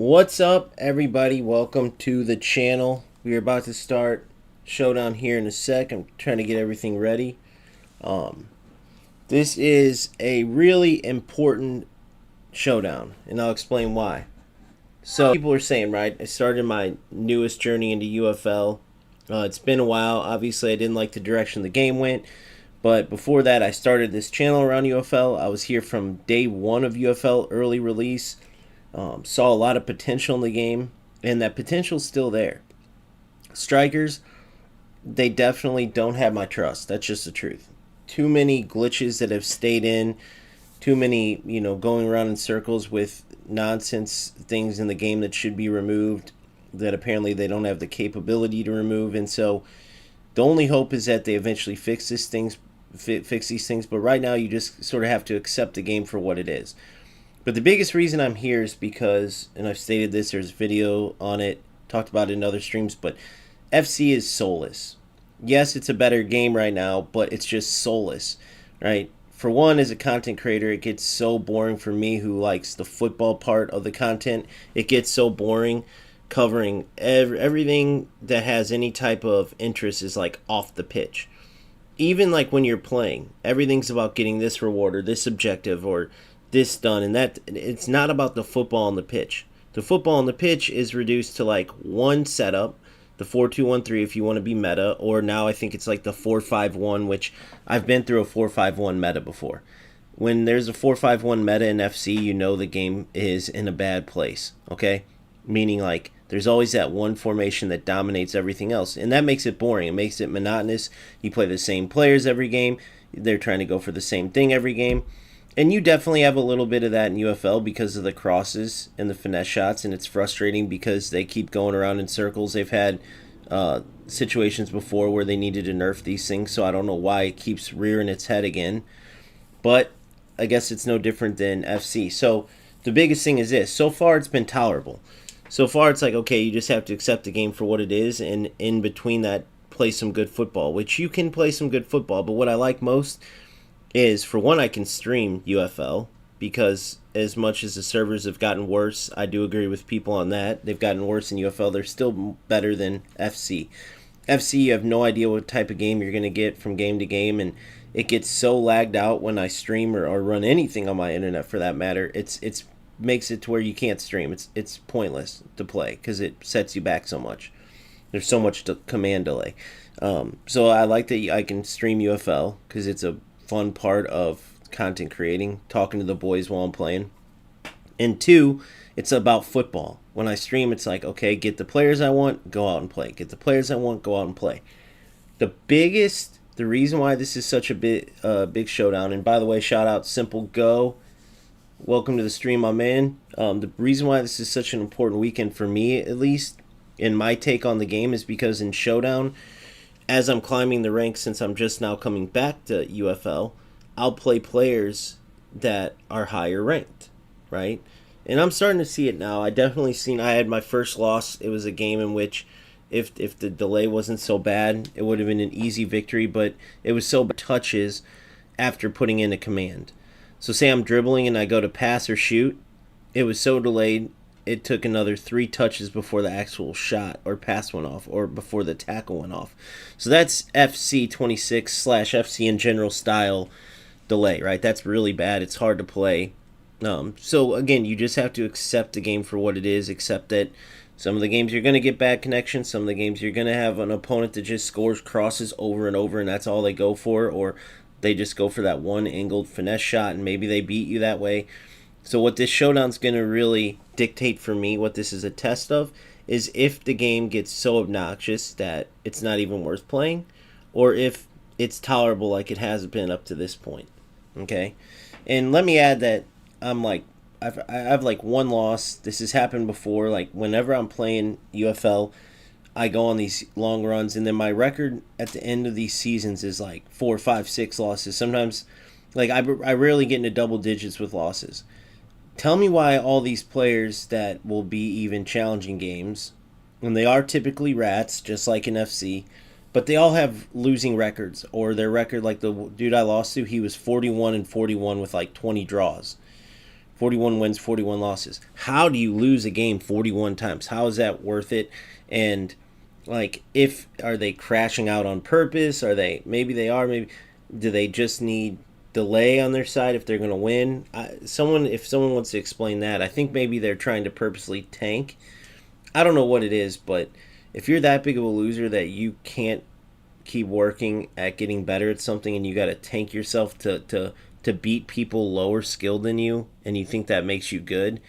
What's up, everybody? Welcome to the channel. We are about to start Showdown here in a sec. I'm trying to get everything ready. This is a really important showdown, and I'll explain why. So, people are saying, right, I started my newest journey into UFL. It's been a while. Obviously, I didn't like the direction the game went. But before that, I started this channel around UFL. I was here from day one of UFL early release. Saw a lot of potential in the game, and that potential's still there. Strikers, they definitely don't have my trust. That's just the truth. Too many glitches that have stayed in, too many, going around in circles with nonsense things in the game that should be removed that apparently they don't have the capability to remove. And so the only hope is that they eventually fix these things, but right now you just sort of have to accept the game for what it is. But the biggest reason I'm here is because, and I've stated this, there's a video on it, talked about it in other streams, but FC is soulless. Yes, it's a better game right now, but it's just soulless, right? For one, as a content creator, it gets so boring for me who likes the football part of the content. It gets so boring covering everything that has any type of interest is like off the pitch. Even like when you're playing, everything's about getting this reward or this objective or this done, and that it's not about the football on the pitch. The football on the pitch is reduced to like one setup, the 4-2-1-3 if you want to be meta, or now I think it's like the 4-5-1, which I've been through a 4-5-1 meta before. When there's a 4-5-1 meta in FC, you know the game is in a bad place, okay? Meaning like there's always that one formation that dominates everything else, and that makes it boring. It makes it monotonous. You play the same players every game. They're trying to go for the same thing every game. And you definitely have a little bit of that in UFL because of the crosses and the finesse shots, and it's frustrating because they keep going around in circles. They've had situations before where they needed to nerf these things, so I don't know why it keeps rearing its head again. But I guess it's no different than FC. So the biggest thing is this. So far, it's been tolerable. So far, it's like, okay, you just have to accept the game for what it is, and in between that, play some good football, which you can play some good football. But what I like most is, for one, I can stream UFL, because as much as the servers have gotten worse, I do agree with people on that. They've gotten worse in UFL. They're still better than FC. FC, you have no idea what type of game you're going to get from game to game, and it gets so lagged out when I stream or run anything on my internet for that matter. It's makes it to where you can't stream. It's pointless to play because it sets you back so much. There's so much command delay. So I like that I can stream UFL because it's a fun part of content creating, talking to the boys while I'm playing. And two, it's about football. When I stream, it's like, okay, get the players I want, go out and play. Get the players I want, go out and play. The reason why this is such a big showdown, and by the way, shout out Simple Go. Welcome to the stream, my man. The reason why this is such an important weekend for me, at least, in my take on the game, is because in Showdown, as I'm climbing the ranks, since I'm just now coming back to UFL, I'll play players that are higher ranked, right? And I'm starting to see it now. I had my first loss. It was a game in which if the delay wasn't so bad, it would have been an easy victory, but it was so bad touches after putting in a command. So say I'm dribbling and I go to pass or shoot, it was so delayed, it took another 3 touches before the actual shot or pass went off, or before the tackle went off. So that's FC26 / FC in general style delay, right? That's really bad. It's hard to play. So again, you just have to accept the game for what it is. Accept that some of the games you're going to get bad connections. Some of the games you're going to have an opponent that just scores crosses over and over, and that's all they go for, or they just go for that one angled finesse shot, and maybe they beat you that way. So what this showdown's going to really dictate for me, what this is a test of, is if the game gets so obnoxious that it's not even worth playing, or if it's tolerable like it has been up to this point. Okay? And let me add that I've like one loss. This has happened before. Like whenever I'm playing UFL, I go on these long runs, and then my record at the end of these seasons is like 4, 5, 6 losses. Sometimes, like I rarely get into double digits with losses. Tell me why all these players that will be even challenging games, and they are typically rats, just like in FC, but they all have losing records, or their record, like the dude I lost to, he was 41-41 with like 20 draws. 41 wins, 41 losses. How do you lose a game 41 times? How is that worth it? And like, if are they crashing out on purpose? Are they, maybe they are, maybe do they just need delay on their side if they're going to win? If someone wants to explain that, I think maybe they're trying to purposely tank. I don't know what it is, but if you're that big of a loser that you can't keep working at getting better at something, and you got to tank yourself to beat people lower skilled than you, and you think that makes you good,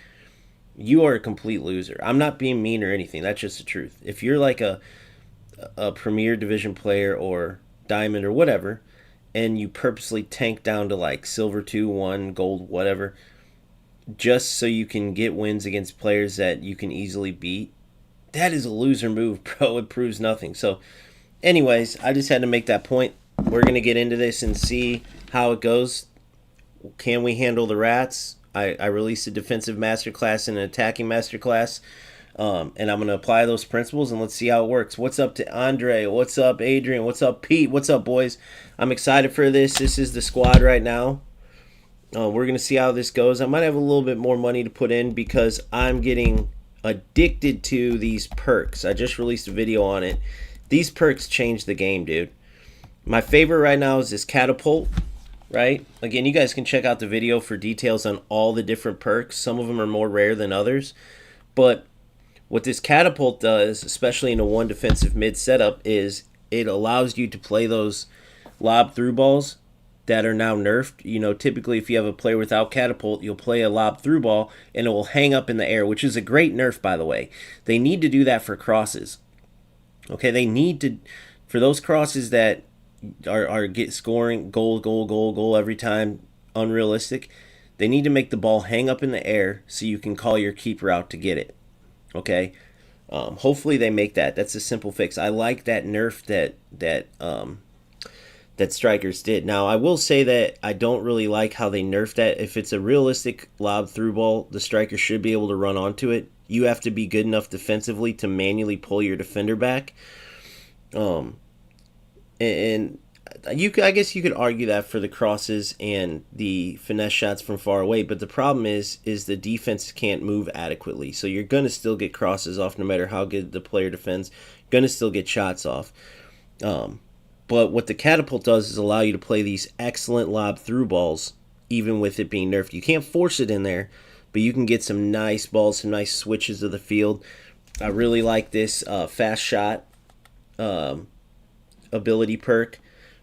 you are a complete loser. I'm not being mean or anything. That's just the truth. If you're like a premier division player or diamond or whatever, and you purposely tank down to like silver 2, 1, gold, whatever, just so you can get wins against players that you can easily beat, that is a loser move, bro. It proves nothing. So anyways, I just had to make that point. We're going to get into this and see how it goes. Can we handle the rats? I released a defensive masterclass and an attacking masterclass, and I'm going to apply those principles, and let's see how it works. What's up to Andre? What's up, Adrian? What's up, Pete? What's up, boys? I'm excited for this. This is the squad right now. We're going to see how this goes. I might have a little bit more money to put in because I'm getting addicted to these perks. I just released a video on it. These perks change the game, dude. My favorite right now is this catapult, right? Again, you guys can check out the video for details on all the different perks. Some of them are more rare than others. But what this catapult does, especially in a one defensive mid setup, is it allows you to play those lob through balls that are now nerfed. You know, typically if you have a player without catapult, you'll play a lob through ball and it will hang up in the air, which is a great nerf, by the way. They need to do that for crosses. Okay, they need to, for those crosses that are get scoring goal every time, unrealistic, they need to make the ball hang up in the air so you can call your keeper out to get it. Okay, hopefully they make that. That's a simple fix. I like that nerf that Strikers did. Now, I will say that I don't really like how they nerfed that. If it's a realistic lob through ball, the striker should be able to run onto it. You have to be good enough defensively to manually pull your defender back. And I guess you could argue that for the crosses and the finesse shots from far away, but the problem is the defense can't move adequately. So you're going to still get crosses off no matter how good the player defends. You're going to still get shots off. But what the catapult does is allow you to play these excellent lob through balls, even with it being nerfed. You can't force it in there, but you can get some nice balls, some nice switches of the field. I really like this fast shot ability perk,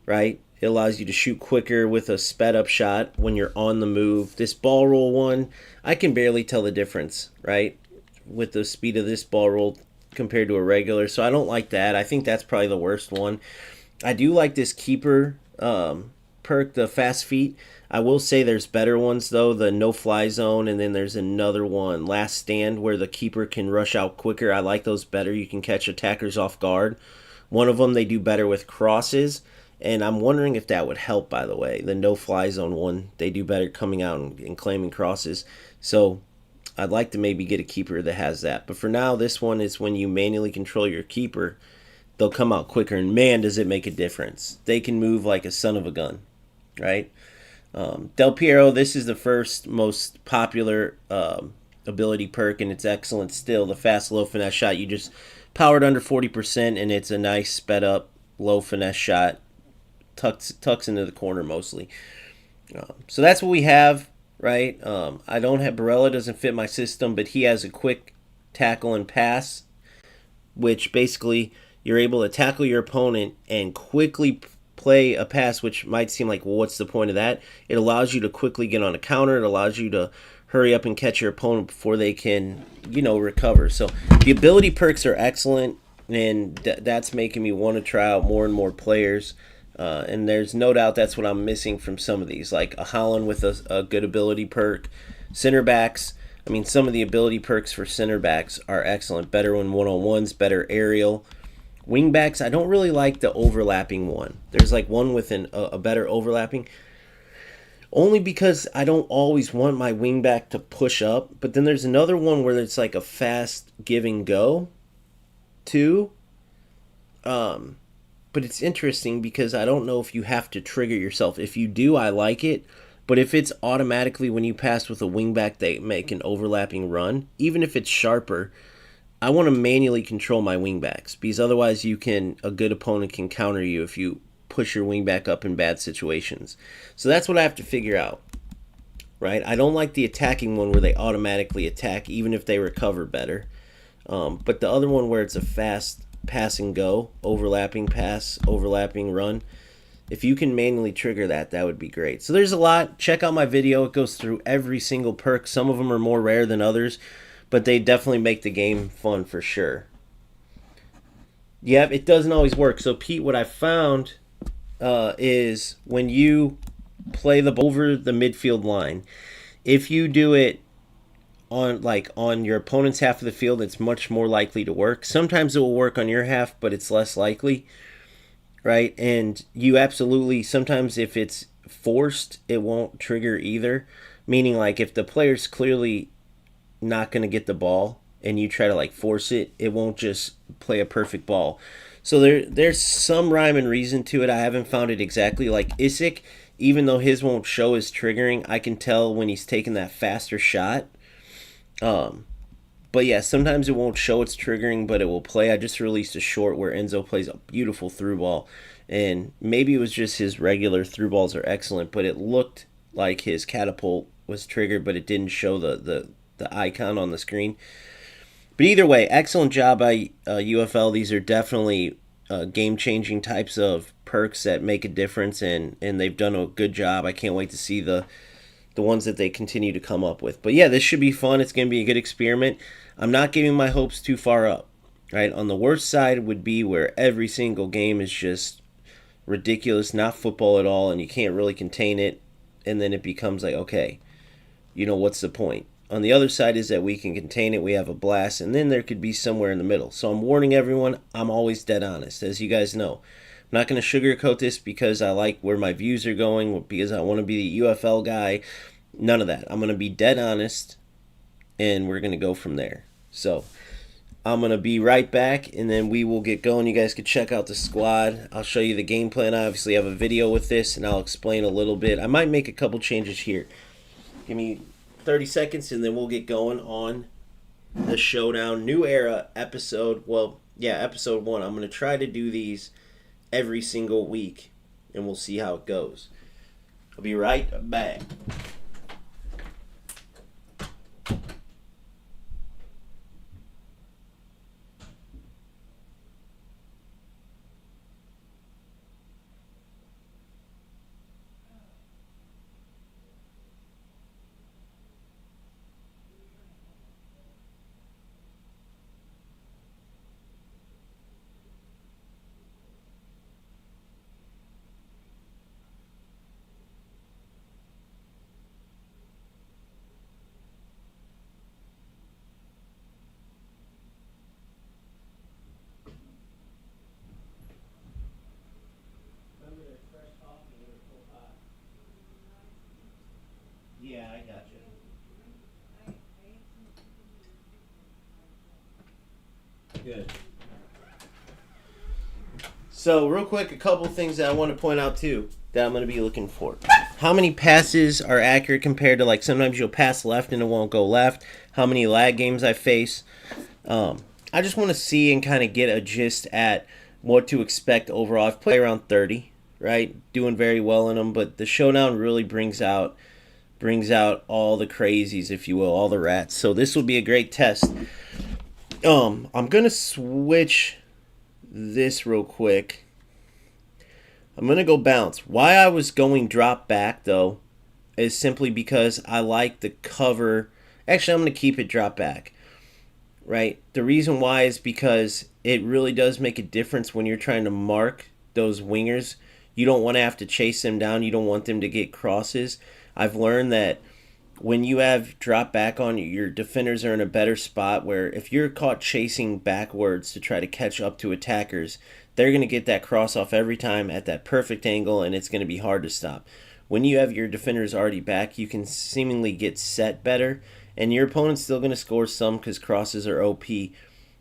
right? It allows you to shoot quicker with a sped up shot when you're on the move. This ball roll one, I can barely tell the difference, right? With the speed of this ball roll compared to a regular. So I don't like that. I think that's probably the worst one. I do like this keeper perk, the fast feet. I will say there's better ones though, the no fly zone, and then there's another one, last stand, where the keeper can rush out quicker. I like those better. You can catch attackers off guard. One of them they do better with crosses, and I'm wondering if that would help, by the way. The no fly zone one, they do better coming out and claiming crosses. So I'd like to maybe get a keeper that has that. But for now, this one is when you manually control your keeper, they'll come out quicker, and man, does it make a difference. They can move like a son of a gun, right? Del Piero, this is the first most popular ability perk, and it's excellent still. The fast low finesse shot, you just powered under 40%, and it's a nice sped up low finesse shot. Tucks into the corner mostly. So that's what we have, right? I don't have, Barella doesn't fit my system, but he has a quick tackle and pass, which basically you're able to tackle your opponent and quickly play a pass, which might seem like, well, what's the point of that? It allows you to quickly get on a counter. It allows you to hurry up and catch your opponent before they can, recover. So the ability perks are excellent, and that's making me want to try out more and more players. And there's no doubt that's what I'm missing from some of these, like a Holland with a good ability perk. Center backs, I mean, some of the ability perks for center backs are excellent. Better in one-on-ones, better aerial. Wingbacks, I don't really like the overlapping one. There's like one with a better overlapping. Only because I don't always want my wingback to push up. But then there's another one where it's like a fast give and go too. But it's interesting because I don't know if you have to trigger yourself. If you do, I like it. But if it's automatically when you pass with a wingback, they make an overlapping run, even if it's sharper, I want to manually control my wingbacks, because otherwise a good opponent can counter you if you push your wingback up in bad situations. So that's what I have to figure out, right? I don't like the attacking one where they automatically attack even if they recover better. But the other one where it's a fast pass and go, overlapping pass, overlapping run, if you can manually trigger that, that would be great. So there's a lot. Check out my video. It goes through every single perk. Some of them are more rare than others, but they definitely make the game fun for sure. Yep, it doesn't always work. So Pete, what I found is when you play the ball over the midfield line, if you do it on your opponent's half of the field, it's much more likely to work. Sometimes it will work on your half, but it's less likely. Right, and you absolutely, sometimes if it's forced, it won't trigger either. Meaning, like, if the player's clearly not going to get the ball and you try to, like, force it, it won't just play a perfect ball. So there's some rhyme and reason to it. I haven't found it exactly. Like Isaac, even though his won't show as triggering, I can tell when he's taking that faster shot. But yeah, sometimes it won't show it's triggering, but it will play. I just released a short where Enzo plays a beautiful through ball. And maybe it was just his regular through balls are excellent, but it looked like his catapult was triggered, but it didn't show the icon on the screen. But either way, excellent job by UFL. These are definitely game-changing types of perks that make a difference, and they've done a good job. I can't wait to see the ones that they continue to come up with. But yeah, this should be fun. It's going to be a good experiment. I'm not giving my hopes too far up, right? On the worst side would be where every single game is just ridiculous, not football at all, and you can't really contain it, and then it becomes like, okay, what's the point? On the other side is that we can contain it, we have a blast, and then there could be somewhere in the middle. So I'm warning everyone, I'm always dead honest, as you guys know. I'm not going to sugarcoat this because I like where my views are going, because I want to be the UFL guy. None of that. I'm going to be dead honest, and we're going to go from there. So I'm going to be right back, and then we will get going. You guys can check out the squad. I'll show you the game plan. I obviously have a video with this, and I'll explain a little bit. I might make a couple changes here. Give me 30 seconds, and then we'll get going on the Showdown New Era episode. Well, yeah, episode 1. I'm going to try to do these every single week, and we'll see how it goes. I'll be right back. Yeah, I got you. Good. So, real quick, a couple things that I want to point out too that I'm going to be looking for. How many passes are accurate compared to, like, sometimes you'll pass left and it won't go left. How many lag games I face. I just want to see and kind of get a gist at what to expect overall. I've played around 30, right? Doing very well in them, but the Showdown really brings out all the crazies, if you will, all the rats. So this will be a great test. I'm gonna switch this real quick. I'm gonna go bounce. Why I was going drop back though is simply because I like the cover. Actually, I'm gonna keep it drop back. Right? The reason why is because it really does make a difference when you're trying to mark those wingers. You don't want to have to chase them down. You don't want them to get crosses. I've learned that when you have drop back on, your defenders are in a better spot where if you're caught chasing backwards to try to catch up to attackers, they're going to get that cross off every time at that perfect angle, and it's going to be hard to stop. When you have your defenders already back, you can seemingly get set better, and your opponent's still going to score some because crosses are OP,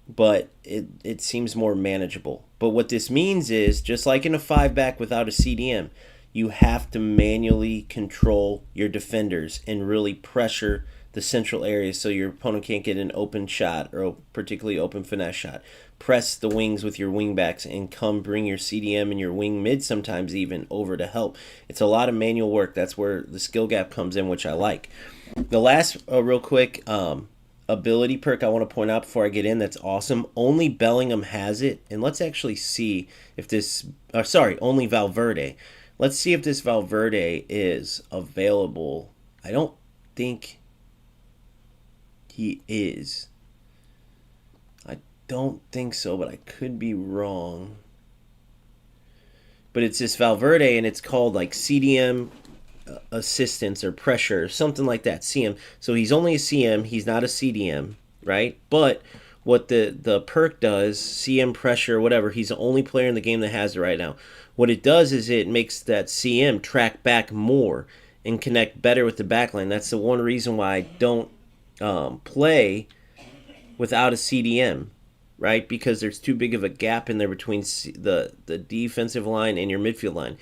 but it seems more manageable. But what this means is, just like in a 5-back without a CDM, you have to manually control your defenders and really pressure the central area so your opponent can't get an open shot or a particularly open finesse shot. Press the wings with your wing backs and come bring your CDM and your wing mid sometimes even over to help. It's a lot of manual work. That's where the skill gap comes in, which I like. The last real quick ability perk I want to point out before I get in that's awesome. Only Bellingham has it. And let's actually see if this... only Valverde. Let's see if this Valverde is available. I don't think he is. I don't think so, but I could be wrong. But it's this Valverde, and it's called like CDM assistance or pressure, something like that. CM. So he's only a CM. He's not a CDM, right? But what the perk does, CM pressure, whatever, he's the only player in the game that has it right now. What it does is it makes that CM track back more and connect better with the backline. That's the one reason why I don't play without a CDM, right? Because there's too big of a gap in there between the defensive line and your midfield line.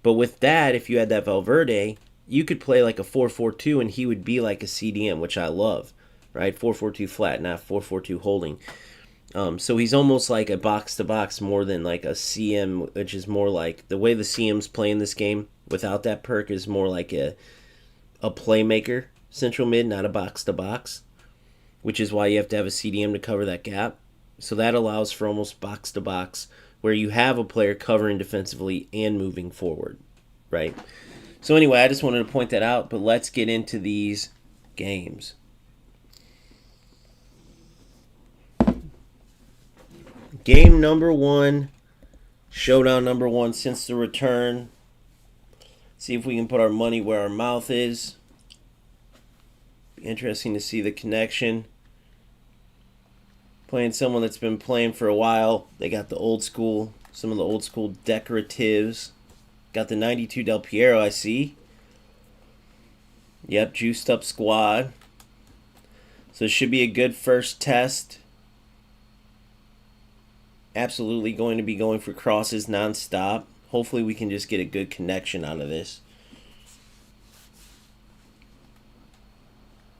But with that, if you had that Valverde, you could play like a 4-4-2 and he would be like a CDM, which I love, right? 4-4-2 flat, not 4-4-2 holding. So he's almost like a box-to-box more than like a CM, which is more like the way the CMs play in this game without that perk is more like a playmaker central mid, not a box-to-box, which is why you have to have a CDM to cover that gap. So that allows for almost box-to-box where you have a player covering defensively and moving forward, right? So anyway, I just wanted to point that out, but let's get into these games. Game number 1, showdown number 1 since the return. See if we can put our money where our mouth is. Be interesting to see the connection. Playing someone that's been playing for a while. They got the old school, some of the old school decoratives. Got the 92 Del Piero, I see. Yep, juiced up squad. So it should be a good first test. Absolutely going to be going for crosses nonstop. Hopefully we can just get a good connection out of this.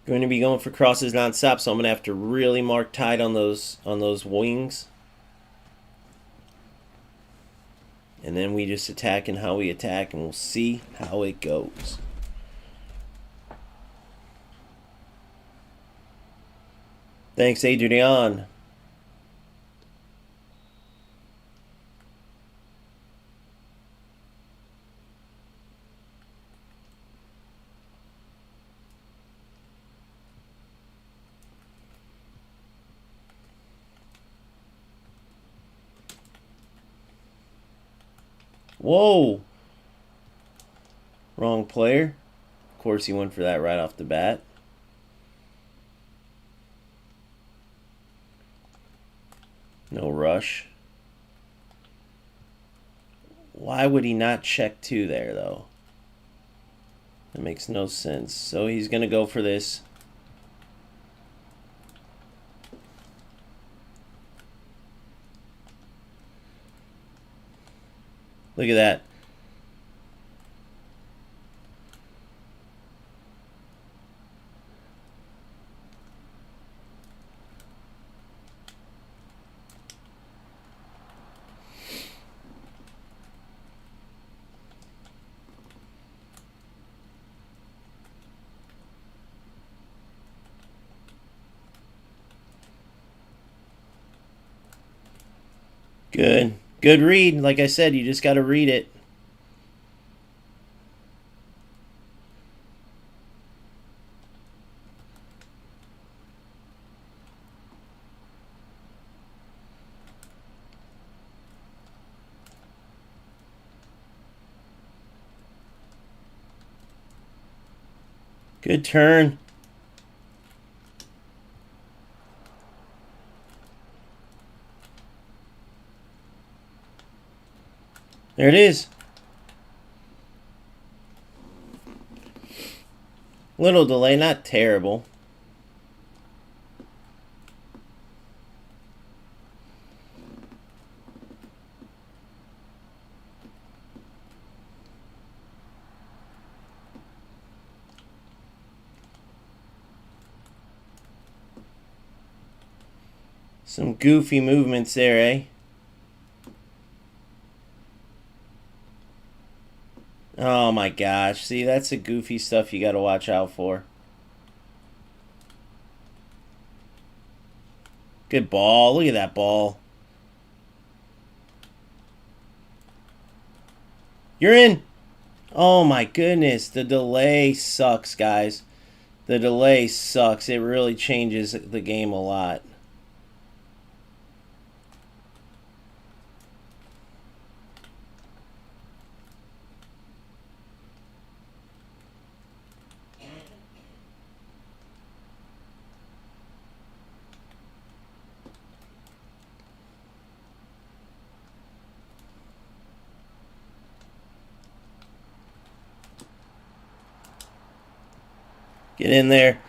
Going to be going for crosses nonstop, so I'm going to have to really mark tight on those wings. And then we just attack and how we attack, and we'll see how it goes. Thanks, Adrian. Whoa! Wrong player. Of course he went for that right off the bat. No rush. Why would he not check 2 there, though? That makes no sense. So he's going to go for this. Look at that. Good. Good read. Like I said, you just got to read it. Good turn. There it is. Little delay, not terrible. Some goofy movements there, eh? Oh my gosh. See, that's the goofy stuff you got to watch out for. Good ball. Look at that ball. You're in. Oh my goodness. The delay sucks, guys. The delay sucks. It really changes the game a lot. Get in there.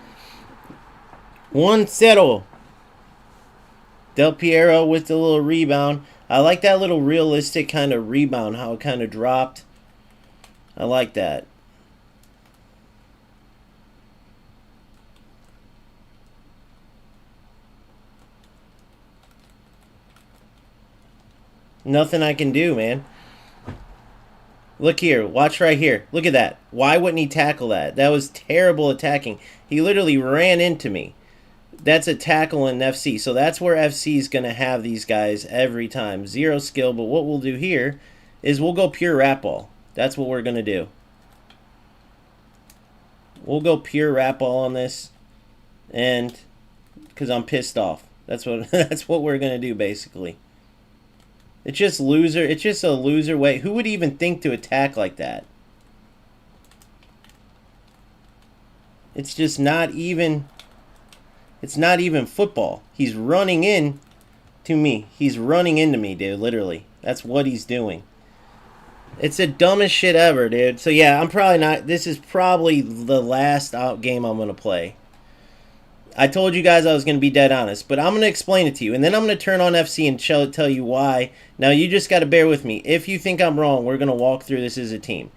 1-0. Del Piero with the little rebound. I like that little realistic kind of rebound, how it kind of dropped. I like that. Nothing I can do, man. Look here. Watch right here. Look at that. Why wouldn't he tackle that? That was terrible attacking. He literally ran into me. That's a tackle in FC. So that's where FC is going to have these guys every time. Zero skill. But what we'll do here is we'll go pure rat ball. That's what we're going to do. We'll go pure rat ball on this. And because I'm pissed off. That's what we're going to do, basically. It's just loser. It's just a loser way. Who would even think to attack like that? It's just not even. It's not even football. He's running in to me. He's running into me, dude. Literally. That's what he's doing. It's the dumbest shit ever, dude. So yeah, I'm probably not. This is probably the last out game I'm gonna play. I told you guys I was going to be dead honest, but I'm going to explain it to you. And then I'm going to turn on FC and tell you why. Now, you just got to bear with me. If you think I'm wrong, we're going to walk through this as a team.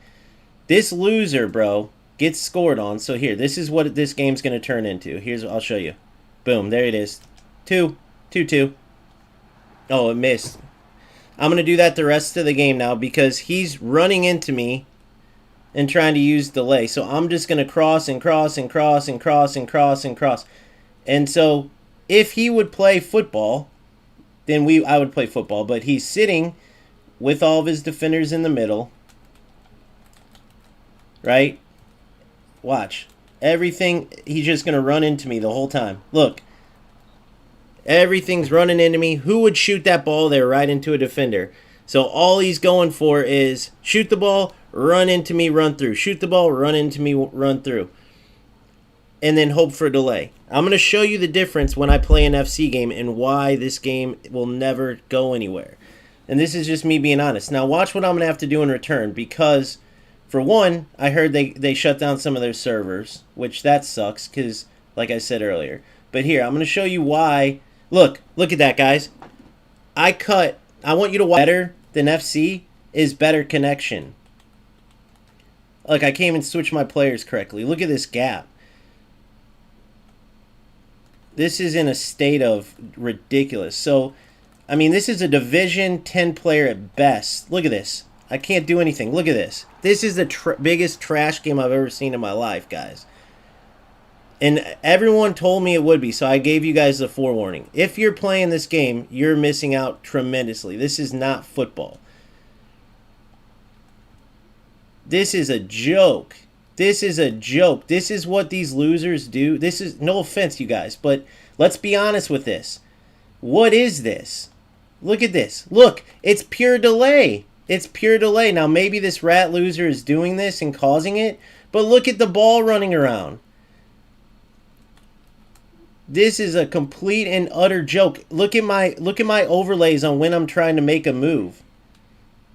This loser, bro, gets scored on. So here, this is what this game's going to turn into. I'll show you. Boom, there it is. 2-2. Oh, it missed. I'm going to do that the rest of the game now because he's running into me and trying to use delay. So I'm just going to cross and cross and cross and cross and cross and cross. And so, if he would play football, then I would play football. But he's sitting with all of his defenders in the middle. Right? Watch. Everything, he's just going to run into me the whole time. Look. Everything's running into me. Who would shoot that ball there right into a defender? So, all he's going for is shoot the ball, run into me, run through. Shoot the ball, run into me, run through. And then hope for a delay. I'm going to show you the difference when I play an FC game and why this game will never go anywhere. And this is just me being honest. Now watch what I'm going to have to do in return because, for one, I heard they shut down some of their servers, which that sucks because, like I said earlier. But here, I'm going to show you why. Look at that, guys. I want you to watch better than FC is better connection. Look, I can't even switch my players correctly. Look at this gap. This is in a state of ridiculous. So, I mean, this is a Division 10 player at best. Look at this. I can't do anything. Look at this. This is the biggest trash game I've ever seen in my life, guys. And everyone told me it would be, so I gave you guys the forewarning. If you're playing this game, you're missing out tremendously. This is not football. This is a joke. This is a joke. This is what these losers do. This is, no offense, you guys, but let's be honest with this. What is this? Look at this. Look, it's pure delay. It's pure delay. Now, maybe this rat loser is doing this and causing it, but look at the ball running around. This is a complete and utter joke. Look at my overlays on when I'm trying to make a move.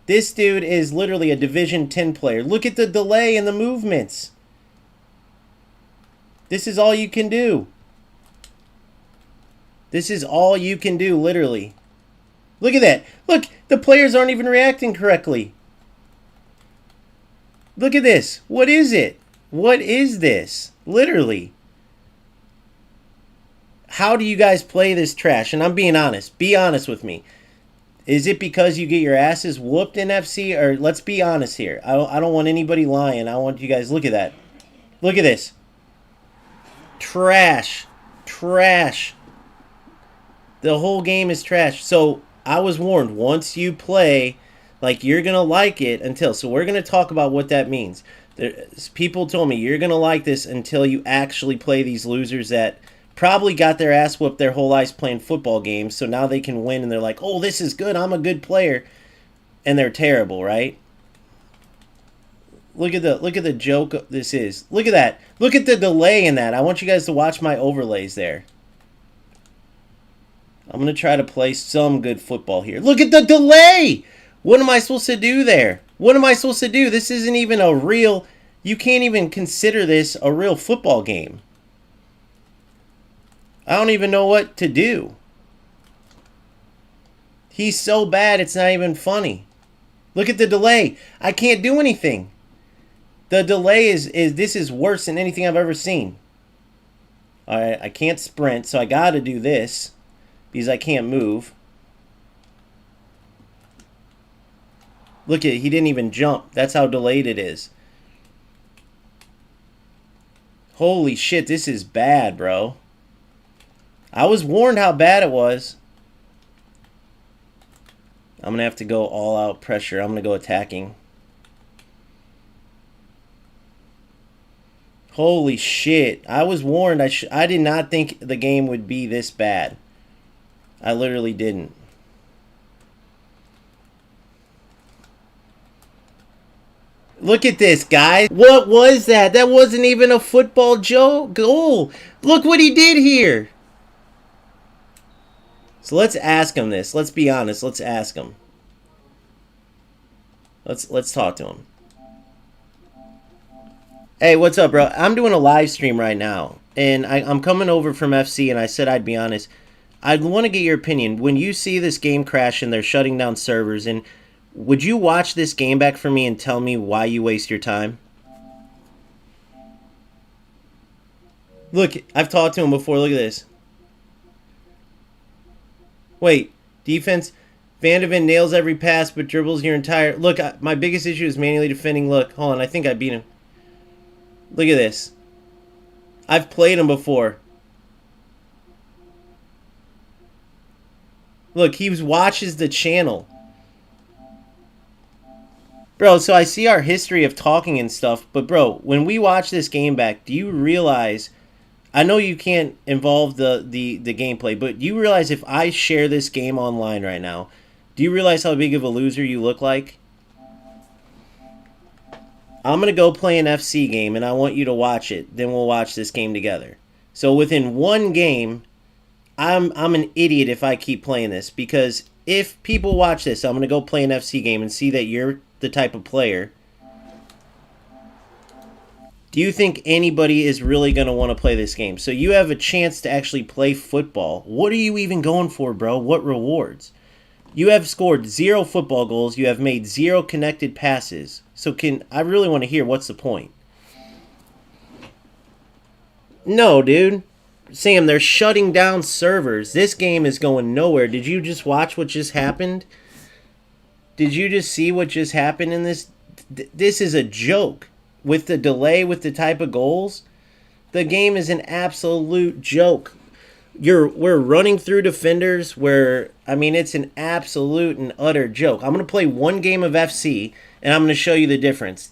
This dude is literally a Division 10 player. Look at the delay and the movements. This is all you can do. This is all you can do, literally. Look at that. Look, the players aren't even reacting correctly. Look at this. What is it? What is this? Literally. How do you guys play this trash? And I'm being honest. Be honest with me. Is it because you get your asses whooped in FC? Or let's be honest here. I don't want anybody lying. I want you guys... Look at that. Look at this. Trash. Trash. The whole game is trash. So I was warned. Once you play, like, you're going to like it until... So we're going to talk about what that means. People told me you're going to like this until you actually play these losers that probably got their ass whooped their whole lives playing football games, so now they can win and they're like, oh, this is good, I'm a good player, and they're terrible, right? Look at the joke this is. Look at that. Look at the delay in that. I want you guys to watch my overlays there. I'm going to try to play some good football here. Look at the delay! What am I supposed to do there? What am I supposed to do? This isn't even a real... You can't even consider this a real football game. I don't even know what to do. He's so bad, it's not even funny. Look at the delay. I can't do anything. The delay is this is worse than anything I've ever seen. Alright, I can't sprint, so I gotta do this because I can't move. Look at it, he didn't even jump. That's how delayed it is. Holy shit, this is bad, bro. I was warned how bad it was. I'm going to have to go all out pressure. I'm going to go attacking. Holy shit. I was warned. I did not think the game would be this bad. I literally didn't. Look at this, guys. What was that? That wasn't even a football goal. Look what he did here. So let's ask him this. Let's be honest. Let's ask him. Let's talk to him. Hey, what's up, bro? I'm doing a live stream right now, and I'm coming over from FC, and I said I'd be honest. I'd want to get your opinion. When you see this game crash and they're shutting down servers, and would you watch this game back for me and tell me why you waste your time? Look, I've talked to him before. Look at this. Wait, defense. Van de Ven nails every pass but dribbles your entire... Look, my biggest issue is manually defending. Look, hold on, I think I beat him. Look at this. I've played him before. Look, he watches the channel. Bro, so I see our history of talking and stuff, but bro, when we watch this game back, do you realize... I know you can't involve the gameplay, but you realize if I share this game online right now, do you realize how big of a loser you look like? I'm going to go play an FC game, and I want you to watch it. Then we'll watch this game together. So within one game, I'm an idiot if I keep playing this, because if people watch this, I'm going to go play an FC game and see that you're the type of player. Do you think anybody is really going to want to play this game? So you have a chance to actually play football. What are you even going for, bro? What rewards? You have scored 0 football goals. You have made 0 connected passes. So I really want to hear what's the point. No, dude. Sam, they're shutting down servers. This game is going nowhere. Did you just watch what just happened? Did you just see what just happened in this? This is a joke. With the delay, with the type of goals, the game is an absolute joke. We're running through defenders it's an absolute and utter joke. I'm going to play one game of FC, and I'm going to show you the difference.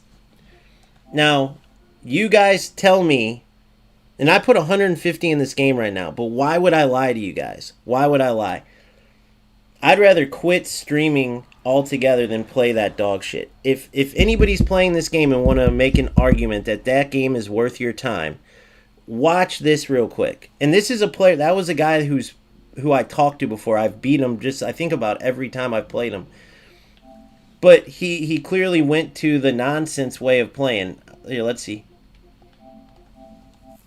Now, you guys tell me, and I put 150 in this game right now, but why would I lie to you guys? Why would I lie? I'd rather quit streaming altogether than play that dog shit. If anybody's playing this game and want to make an argument that game is worth your time, watch this real quick. And this is a player, that was a guy who I talked to before. I've beat him just, I think, about every time I've played him. But he clearly went to the nonsense way of playing. Here, let's see.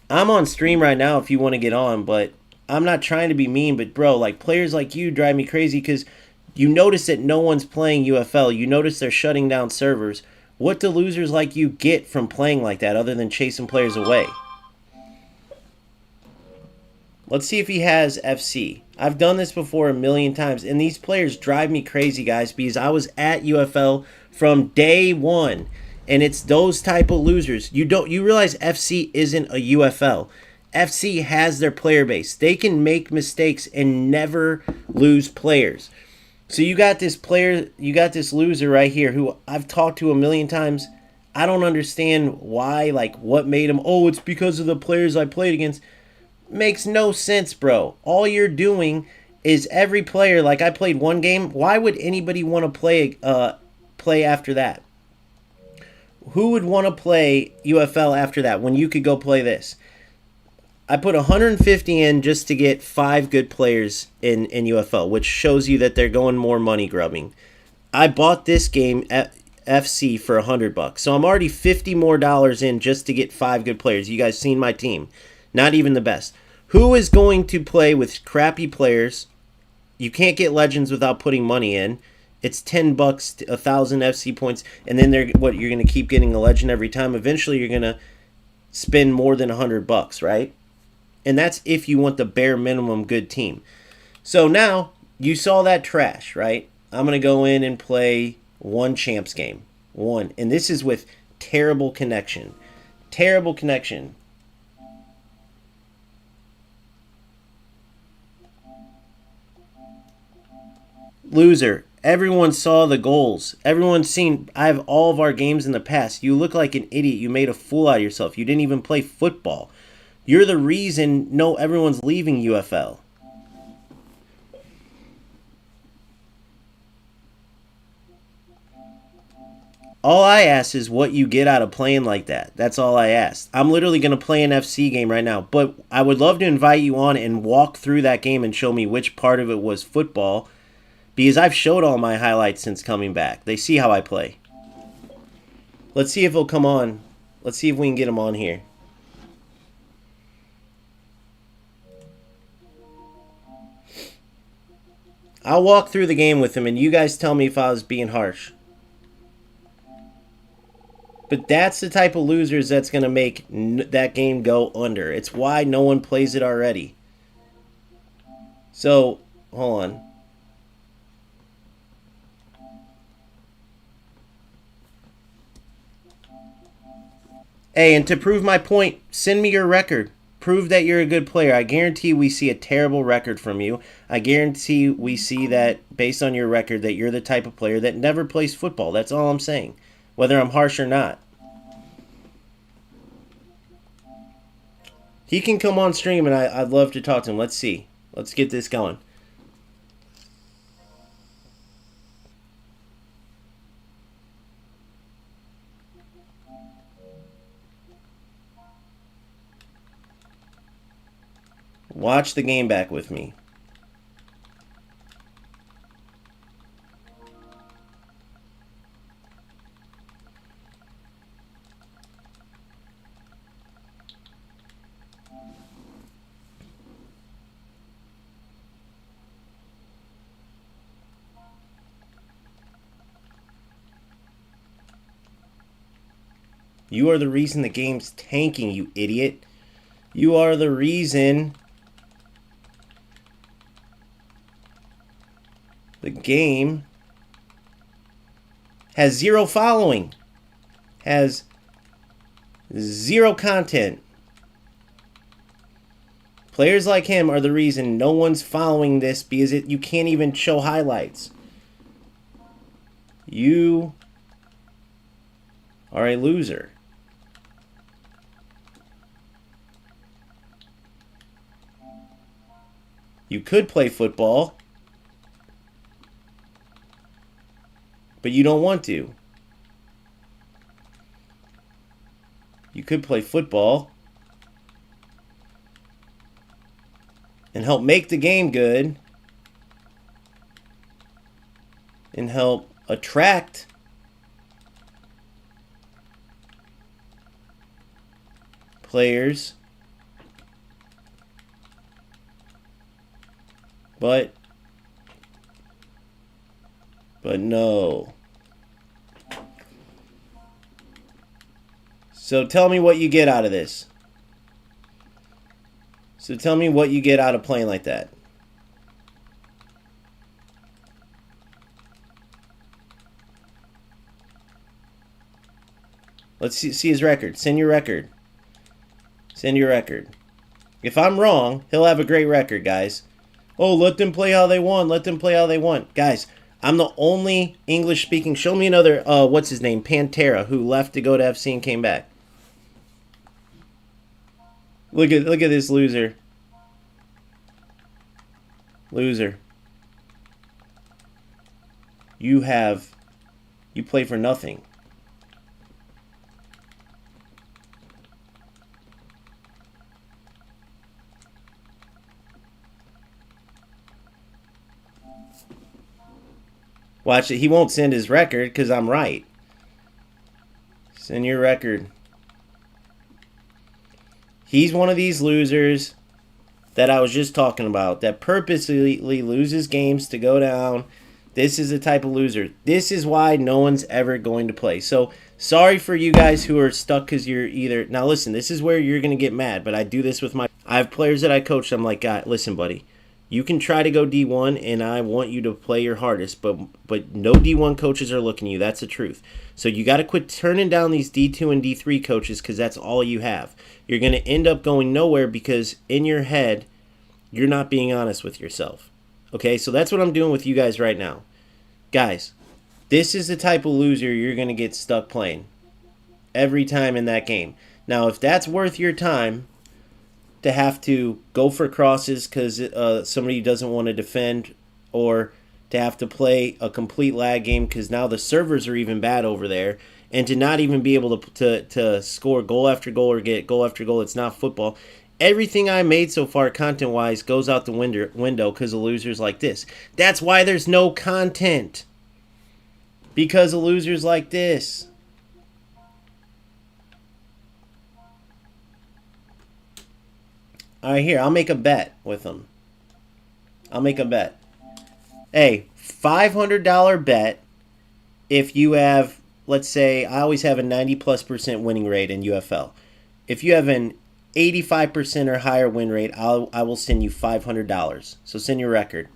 I'm on stream right now if you want to get on, but I'm not trying to be mean, but bro, like, players like you drive me crazy because you notice that no one's playing UFL. You notice they're shutting down servers. What do losers like you get from playing like that other than chasing players away? Let's see if he has FC. I've done this before a million times, and these players drive me crazy, guys, because I was at UFL from day one, and it's those type of losers. You realize FC isn't a UFL. FC has their player base. They can make mistakes and never lose players. So you got this player, you got this loser right here who I've talked to a million times. I don't understand why, like what made him, oh, it's because of the players I played against. Makes no sense, bro. All you're doing is every player, like I played one game, why would anybody want to play after that? Who would want to play UFL after that when you could go play this? I put 150 in just to get 5 good players in UFL, which shows you that they're going more money grubbing. I bought this game at FC for $100, so I'm already $50 more in just to get 5 good players. You guys seen my team? Not even the best. Who is going to play with crappy players? You can't get legends without putting money in. It's $10, 1,000 FC points, and then you're going to keep getting a legend every time. Eventually, you're going to spend more than $100, right? And that's if you want the bare minimum good team. So now you saw that trash, right? I'm going to go in and play one champs game. One. And this is with terrible connection. Terrible connection. Loser. Everyone saw the goals. Everyone's seen. I have all of our games in the past. You look like an idiot. You made a fool out of yourself. You didn't even play football. You're the reason everyone's leaving UFL. All I ask is what you get out of playing like that. That's all I ask. I'm literally going to play an FC game right now, but I would love to invite you on and walk through that game and show me which part of it was football, because I've showed all my highlights since coming back. They see how I play. Let's see if he'll come on. Let's see if we can get him on here. I'll walk through the game with him, and you guys tell me if I was being harsh. But that's the type of losers that's going to make that game go under. It's why no one plays it already. So, hold on. Hey, and to prove my point, send me your record. Prove that you're a good player. I guarantee we see a terrible record from you. I guarantee we see that, based on your record, that you're the type of player that never plays football. That's all I'm saying. Whether I'm harsh or not. He can come on stream, and I'd love to talk to him. Let's see. Let's get this going. Watch the game back with me. You are the reason the game's tanking, you idiot. You are the reason the game has 0 following. Has 0 content. Players like him are the reason no one's following this, because you can't even show highlights. You are a loser. You could play football, but you don't want to. You could play football and help make the game good and help attract players. But no. So tell me what you get out of this. So tell me what you get out of playing like that. Let's see his record. Send your record. Send your record. If I'm wrong, he'll have a great record, guys. Oh, let them play how they want. Let them play how they want. Guys, I'm the only English-speaking. Show me another, what's his name? Pantera, who left to go to FC and came back. Look at this loser. Loser. You play for nothing. Watch it. He won't send his record because I'm right. Send your record. He's one of these losers that I was just talking about that purposely loses games to go down. This is the type of loser. This is why no one's ever going to play. So, sorry for you guys who are stuck because you're either... Now, listen, this is where you're going to get mad, but I do this with my... I have players that I coach. I'm like, God, listen, buddy. You can try to go D1, and I want you to play your hardest, but no D1 coaches are looking at you. That's the truth. So you got to quit turning down these D2 and D3 coaches because that's all you have. You're going to end up going nowhere because in your head, you're not being honest with yourself. Okay, so that's what I'm doing with you guys right now. Guys, this is the type of loser you're going to get stuck playing every time in that game. Now, if that's worth your time to have to go for crosses because somebody doesn't want to defend, or to have to play a complete lag game because now the servers are even bad over there, and to not even be able to score goal after goal or get goal after goal, it's not football. Everything I made so far content-wise goes out the window because of losers like this. That's why there's no content. Because of losers like this. All right, here, I'll make a bet with them. I'll make a bet. Hey, $500 bet if you have, let's say, I always have a 90+% winning rate in UFL. If you have an 85% or higher win rate, I will send you $500. So send your record.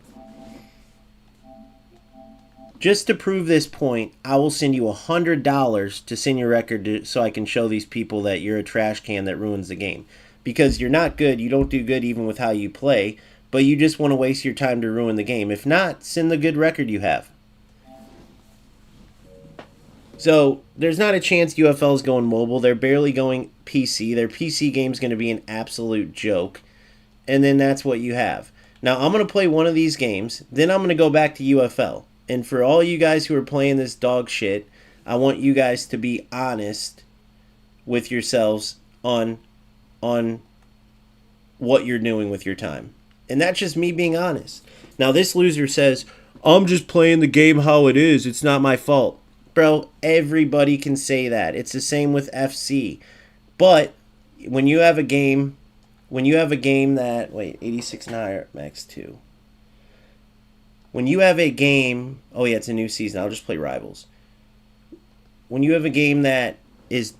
Just to prove this point, I will send you $100 to send your record so I can show these people that you're a trash can that ruins the game. Because you're not good, you don't do good even with how you play, but you just want to waste your time to ruin the game. If not, send the good record you have. So, there's not a chance UFL is going mobile. They're barely going PC. Their PC game is going to be an absolute joke. And then that's what you have. Now, I'm going to play one of these games. Then I'm going to go back to UFL. And for all you guys who are playing this dog shit, I want you guys to be honest with yourselves on what you're doing with your time. And that's just me being honest. Now, this loser says, I'm just playing the game how it is. It's not my fault. Bro, everybody can say that. It's the same with FC. But when you have a game that, wait, 86 now, max 2. When you have a game, oh yeah, it's a new season. I'll just play Rivals. When you have a game that is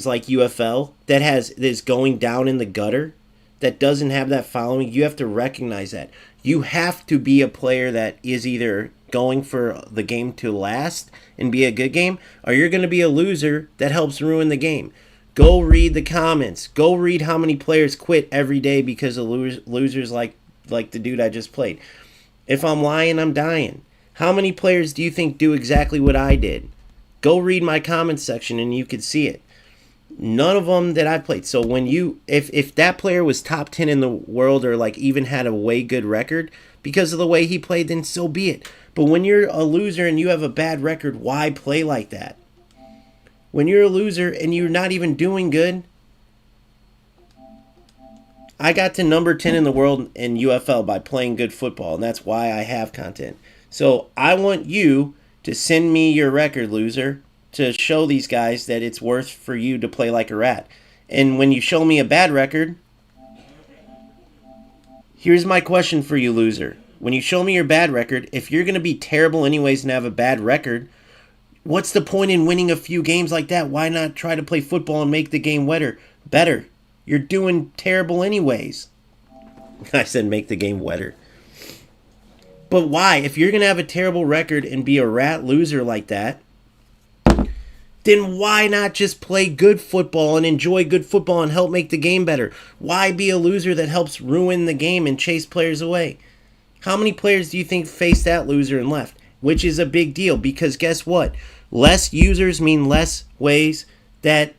like UFL, that is going down in the gutter, that doesn't have that following, you have to recognize that. You have to be a player that is either going for the game to last and be a good game, or you're going to be a loser that helps ruin the game. Go read the comments. Go read how many players quit every day because of losers like the dude I just played. If I'm lying, I'm dying. How many players do you think do exactly what I did? Go read my comments section and you can see it. None of them that I played. So when if that player was top 10 in the world or like even had a way good record because of the way he played, then so be it. But when you're a loser and you have a bad record, why play like that? When you're a loser and you're not even doing good, I got to number 10 in the world in UFL by playing good football, and that's why I have content. So I want you to send me your record, loser, to show these guys that it's worth for you to play like a rat. And when you show me a bad record, here's my question for you, loser. When you show me your bad record, if you're going to be terrible anyways and have a bad record, what's the point in winning a few games like that? Why not try to play football and make the game better? You're doing terrible anyways. I said make the game wetter. But why? If you're going to have a terrible record and be a rat loser like that, then why not just play good football and enjoy good football and help make the game better? Why be a loser that helps ruin the game and chase players away? How many players do you think faced that loser and left? Which is a big deal, because guess what? Less users mean less ways that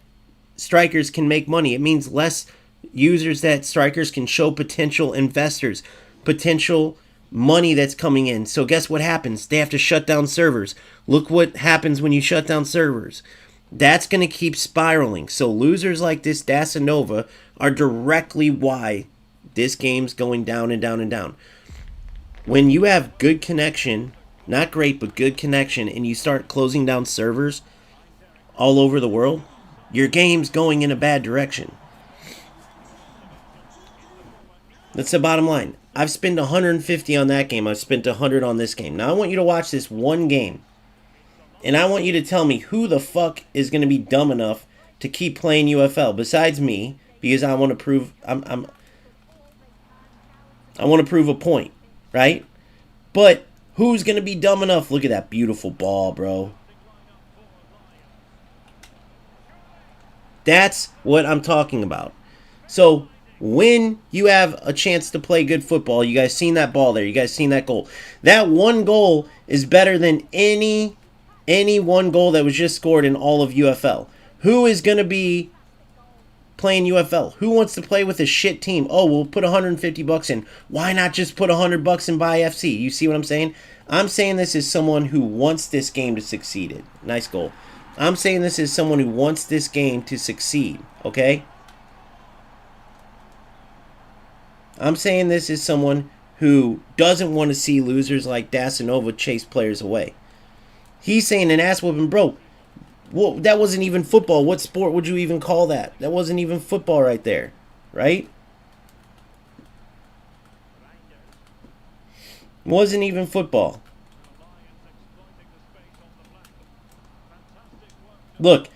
strikers can make money. It means less users that strikers can show potential investors, potential money that's coming in. So guess what happens? They have to shut down servers. Look what happens when you shut down servers. That's going to keep spiraling. So losers like this Dasanova are directly why this game's going down and down and down. When you have good connection, not great, but good connection, and you start closing down servers all over the world, your game's going in a bad direction. That's the bottom line. I've spent 150 on that game. I've spent 100 on this game. Now I want you to watch this one game. And I want you to tell me who the fuck is going to be dumb enough to keep playing UFL besides me, because I want to prove I want to prove a point, right? But who's going to be dumb enough? Look at that beautiful ball, bro. That's what I'm talking about. So when you have a chance to play good football, you guys seen that ball there. You guys seen that goal. That one goal is better than any one goal that was just scored in all of UFL. Who is going to be playing UFL? Who wants to play with a shit team? Oh, we'll put 150 bucks in. Why not just put 100 bucks in buy FC? You see what I'm saying? I'm saying this as someone who wants this game to succeed. Nice goal. I'm saying this as someone who wants this game to succeed, okay? I'm saying this as someone who doesn't want to see losers like Dasanova chase players away. He's saying an ass whooping, bro. Well, that wasn't even football. What sport would you even call that? That wasn't even football right there, right? Wasn't even football. Look,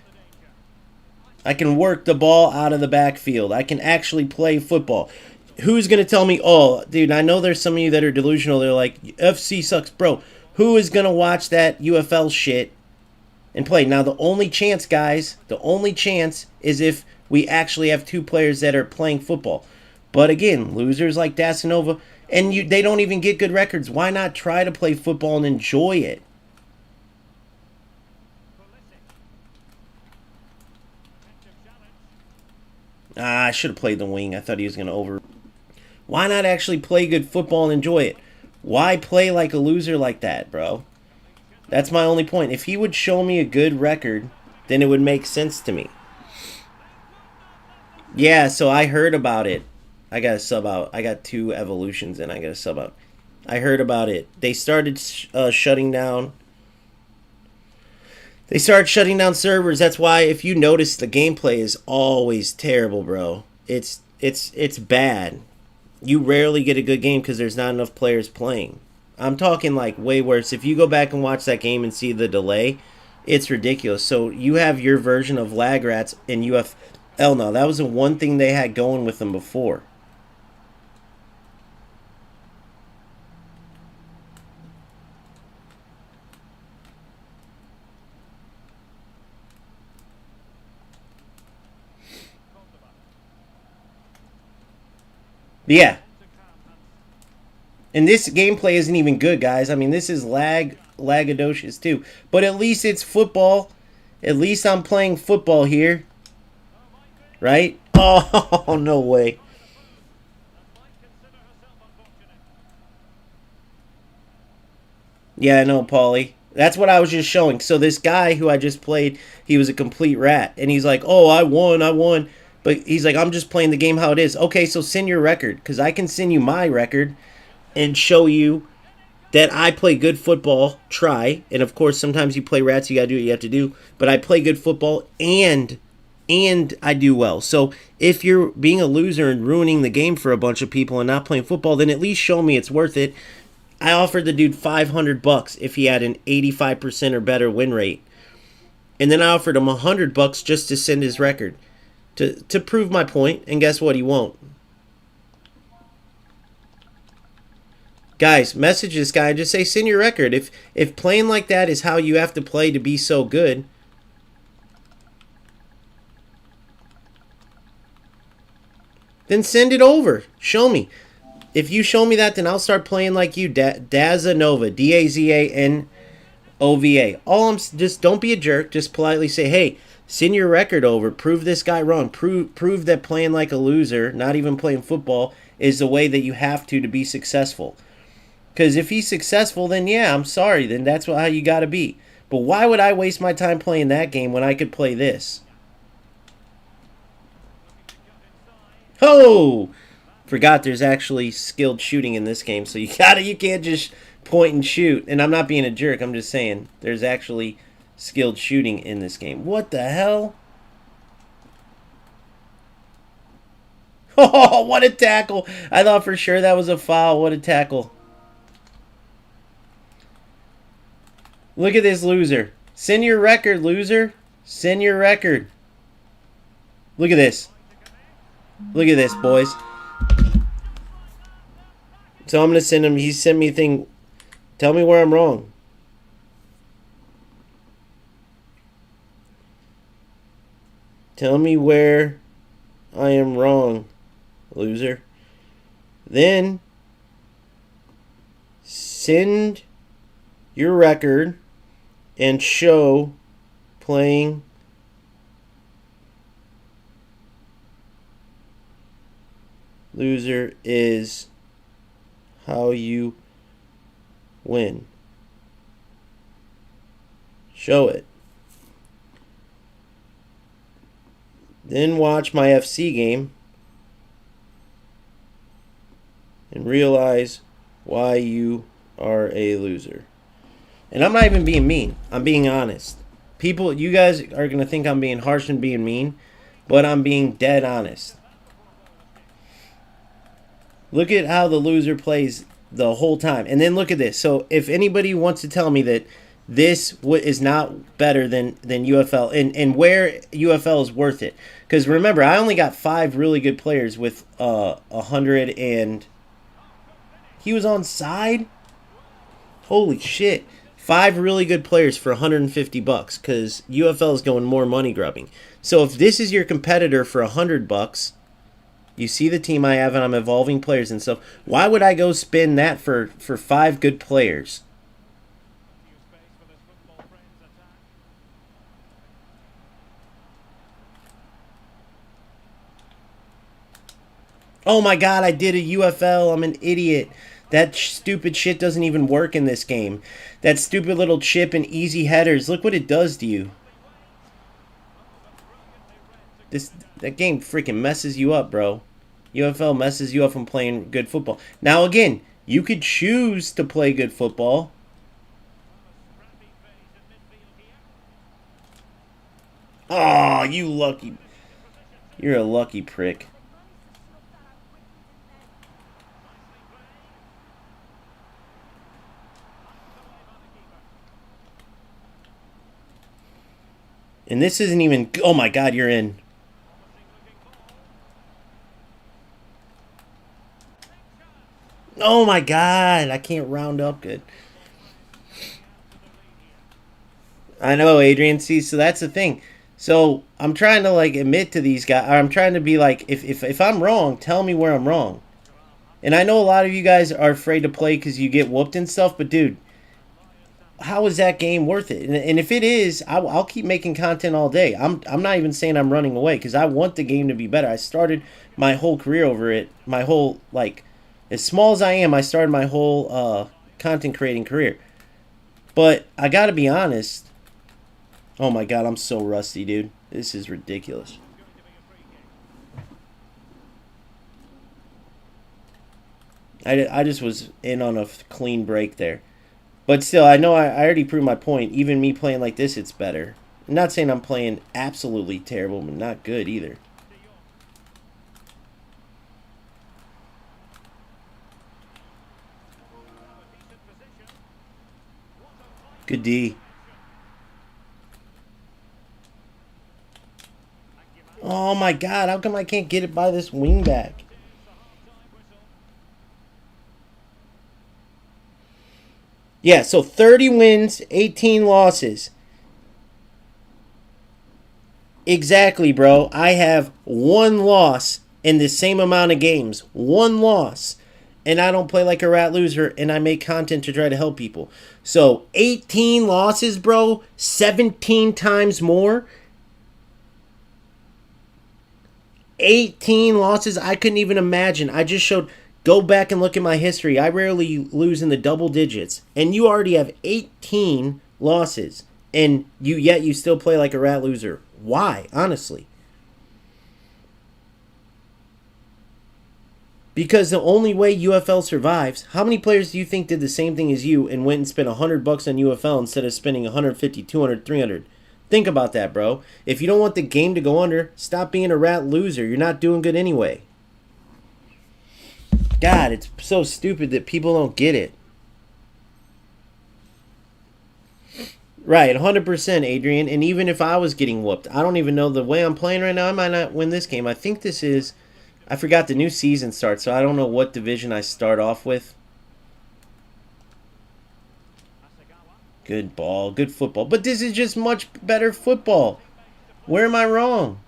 I can work the ball out of the backfield. I can actually play football. Who's going to tell me, oh, dude, I know there's some of you that are delusional. They're like, FC sucks, bro. Who is going to watch that UFL shit and play? Now, the only chance, guys, the only chance is if we actually have two players that are playing football. But again, losers like Dasanova, and they don't even get good records. Why not try to play football and enjoy it? I should have played the wing. I thought he was going to over. Why not actually play good football and enjoy it? Why play like a loser like that, bro? That's my only point. If he would show me a good record, then it would make sense to me. Yeah, so I heard about it. I got to sub out. I got 2 evolutions and I got to sub out. I heard about it. They started shutting down. They started shutting down servers. That's why, if you notice, the gameplay is always terrible, bro. It's bad. You rarely get a good game because there's not enough players playing. I'm talking like way worse. If you go back and watch that game and see the delay, it's ridiculous. So you have your version of lag rats in UFL now. That was the one thing they had going with them before. Yeah. And this gameplay isn't even good, guys. I mean, this is lagadocious too. But at least it's football. At least I'm playing football here. Right? Oh, no way. Yeah, I know, Paulie. That's what I was just showing. So this guy who I just played, he was a complete rat. And he's like, oh, I won. But he's like, I'm just playing the game how it is. Okay, so send your record. Because I can send you my record and show you that I play good football. Try. And, of course, sometimes you play rats. You got to do what you have to do. But I play good football and I do well. So if you're being a loser and ruining the game for a bunch of people and not playing football, then at least show me it's worth it. I offered the dude $500 if he had an 85% or better win rate. And then I offered him $100 just to send his record. To prove my point, and guess what? He won't. Guys, message this guy. Just say, send your record. If playing like that is how you have to play to be so good, then send it over. Show me. If you show me that, then I'll start playing like you. Dazanova. Dazanova. All I'm just don't be a jerk. Just politely say, hey, send your record over. Prove this guy wrong. Prove that playing like a loser, not even playing football, is the way that you have to be successful. Because if he's successful, then yeah, I'm sorry. Then that's how you got to be. But why would I waste my time playing that game when I could play this? Oh! Forgot there's actually skilled shooting in this game, so you can't just point and shoot. And I'm not being a jerk, I'm just saying there's actually skilled shooting in this game. What the hell? Oh, what a tackle. I thought for sure that was a foul. What a tackle. Look at this loser. Send your record, loser. Send your record. Look at this. Look at this, boys. So I'm going to send him. He sent me a thing. Tell me where I'm wrong. Tell me where I am wrong, loser. Then send your record and show playing loser is how you win. Show it. Then watch my FC game and realize why you are a loser. And I'm not even being mean. I'm being honest. People, you guys are going to think I'm being harsh and being mean, but I'm being dead honest. Look at how the loser plays the whole time. And then look at this. So if anybody wants to tell me that this is not better than UFL and where UFL is worth it. Because remember, I only got 5 really good players with 100 and... He was on side? Holy shit. 5 really good players for $150 because UFL is going more money grubbing. So if this is your competitor for $100, you see the team I have and I'm evolving players and stuff. Why would I go spend that for 5 good players? Oh my god, I did a UFL. I'm an idiot. That stupid shit doesn't even work in this game. That stupid little chip and easy headers. Look what it does to you. That game freaking messes you up, bro. UFL messes you up from playing good football. Now again, you could choose to play good football. Oh, you lucky. You're a lucky prick. And this isn't even... Oh my god, you're in. Oh my god, I can't round up good. I know, Adrian. See, so that's the thing. So I'm trying to like admit to these guys. Or I'm trying to be like, if I'm wrong, tell me where I'm wrong. And I know a lot of you guys are afraid to play because you get whooped and stuff. But dude, how is that game worth it? And if it is, I'll keep making content all day. I'm not even saying I'm running away because I want the game to be better. I started my whole career over it. My whole, like, as small as I am, I started my whole content creating career. But I got to be honest. Oh my god, I'm so rusty, dude. This is ridiculous. I just was in on a clean break there. But still, I know I already proved my point. Even me playing like this, it's better. I'm not saying I'm playing absolutely terrible, but not good either. Good D. Oh my god, how come I can't get it by this wingback? Yeah, so 30 wins, 18 losses. Exactly, bro. I have one loss in the same amount of games. One loss. And I don't play like a rat loser, and I make content to try to help people. So 18 losses, bro. 17 times more. 18 losses. I couldn't even imagine. I just showed. Go back and look at my history. I rarely lose in the double digits. And you already have 18 losses. And yet you still play like a rat loser. Why? Honestly. Because the only way UFL survives, how many players do you think did the same thing as you and went and spent $100 on UFL instead of spending 150, 200, 300? Think about that, bro. If you don't want the game to go under, stop being a rat loser. You're not doing good anyway. God, it's so stupid that people don't get it. Right, 100%, Adrian. And even if I was getting whooped, I don't even know the way I'm playing right now. I might not win this game. I think this is... I forgot the new season starts, so I don't know what division I start off with. Good ball, good football. But this is just much better football. Where am I wrong?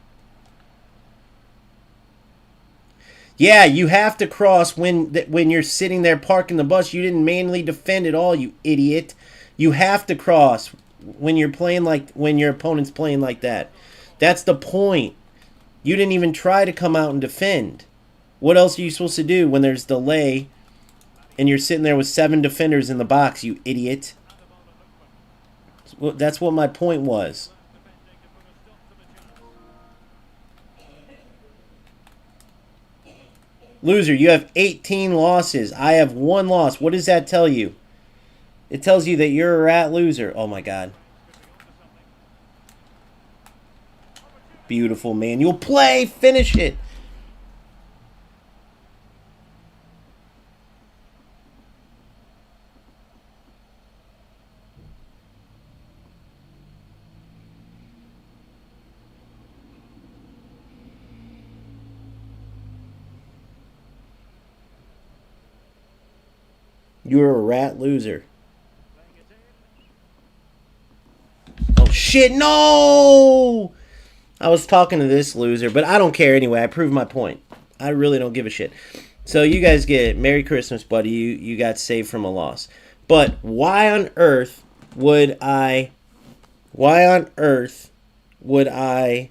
Yeah, you have to cross when you're sitting there parking the bus. You didn't manually defend at all, you idiot. You have to cross when you're playing like when your opponent's playing like that. That's the point. You didn't even try to come out and defend. What else are you supposed to do when there's delay and you're sitting there with 7 defenders in the box, you idiot? That's what my point was. Loser, you have 18 losses. I have 1 loss. What does that tell you? It tells you that you're a rat loser. Oh, my God. Beautiful manual play. Finish it. You're a rat loser. Oh, shit. No! I was talking to this loser, but I don't care anyway. I proved my point. I really don't give a shit. So you guys get it. Merry Christmas, buddy. You got saved from a loss. But why on earth would I... Why on earth would I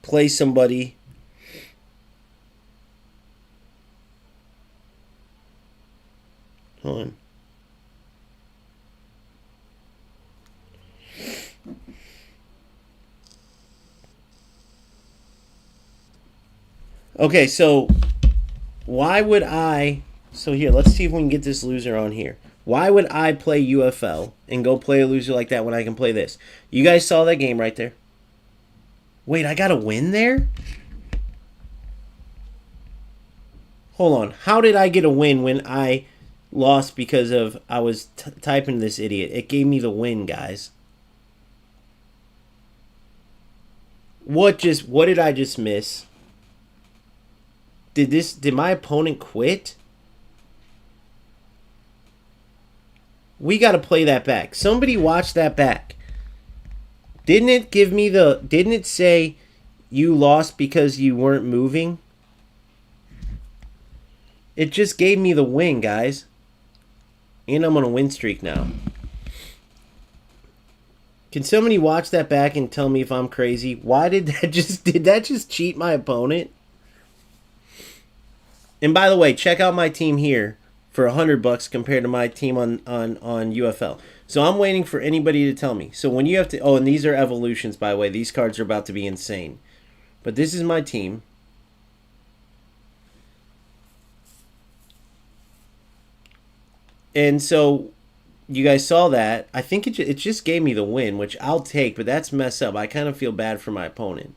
play somebody... Hold on. Okay, so why would I... So here, let's see if we can get this loser on here. Why would I play UFL and go play a loser like that when I can play this? You guys saw that game right there. Wait, I got to win there? Hold on. How did I get a win when I lost because of... I was typing this idiot. It gave me the win, guys. What did I just miss? Did my opponent quit? We got to play that back. Somebody watch that back. Didn't it give me the... Didn't it say you lost because you weren't moving? It just gave me the win, guys. And I'm on a win streak now. Can somebody watch that back and tell me if I'm crazy? Why did that just... Did that just cheat my opponent? And by the way, check out my team here for $100 compared to my team on UFL. So I'm waiting for anybody to tell me. So when you have to... Oh, and these are evolutions, by the way. These cards are about to be insane. But this is my team. And so you guys saw that. I think it just gave me the win, which I'll take, but that's messed up. I kind of feel bad for my opponent.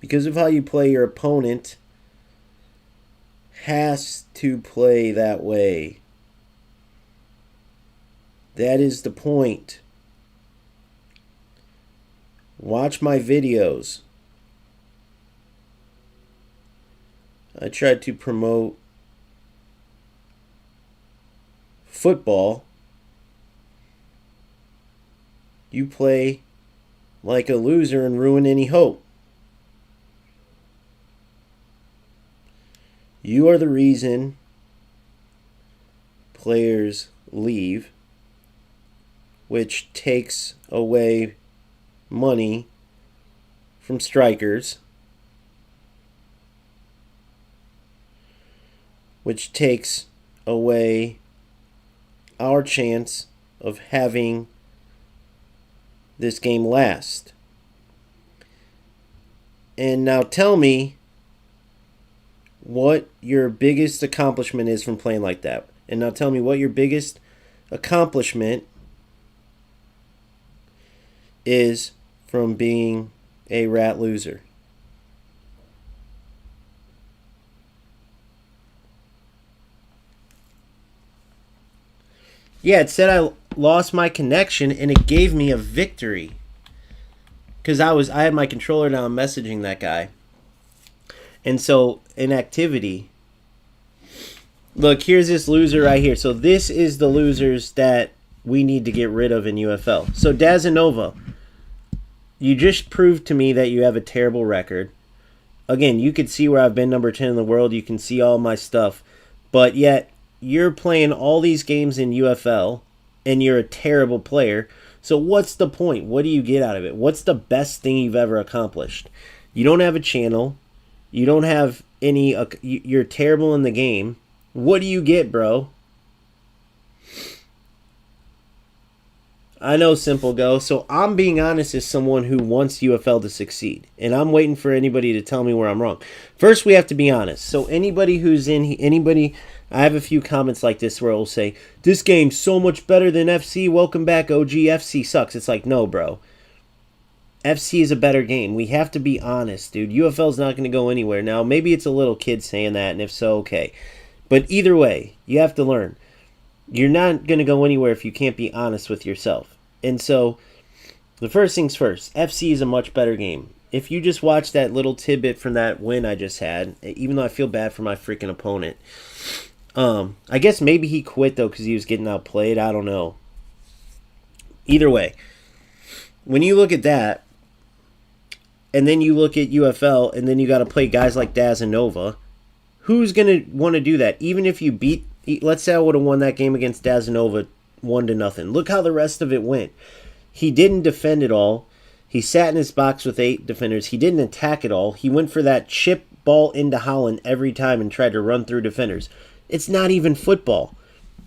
because of how you play, your opponent has to play that way. That is the point. Watch my videos. I try to promote football. You play like a loser and ruin any hope. You are the reason players leave, which takes away money from strikers, which takes away our chance of having this game last. And now tell me what your biggest accomplishment is from playing like that. And now tell me what your biggest accomplishment is from being a rat loser. Yeah, it said I lost my connection and it gave me a victory. Because I had my controller down messaging that guy. And so, inactivity. Look, here's this loser right here. So this is the losers that we need to get rid of in UFL. So Dazanova, you just proved to me that you have a terrible record. Again, you could see where I've been number 10 in the world. You can see all my stuff. But yet, you're playing all these games in UFL, and you're a terrible player. So what's the point? What do you get out of it? What's the best thing you've ever accomplished? You don't have a channel. You don't have any... You're terrible in the game. What do you get, bro? I know, Simple Go. So I'm being honest as someone who wants UFL to succeed. And I'm waiting for anybody to tell me where I'm wrong. First, we have to be honest. So anybody who's in... I have a few comments like this where it will say, this game's so much better than FC. Welcome back, OG. FC sucks. It's like, no, bro. FC is a better game. We have to be honest, dude. UFL's not going to go anywhere. Now, maybe it's a little kid saying that, and if so, okay. But either way, you have to learn. You're not going to go anywhere if you can't be honest with yourself. And so, the first things first, FC is a much better game. If you just watch that little tidbit from that win I just had, even though I feel bad for my freaking opponent, I guess maybe he quit, though, because he was getting outplayed. I don't know. Either way, when you look at that, and then you look at UFL, and then you got to play guys like Dazanova, who's going to want to do that? Even if you beat... Let's say I would have won that game against Dazanova 1-0. Look how the rest of it went. He didn't defend at all. He sat in his box with 8 defenders. He didn't attack at all. He went for that chip ball into Holland every time and tried to run through defenders. It's not even football.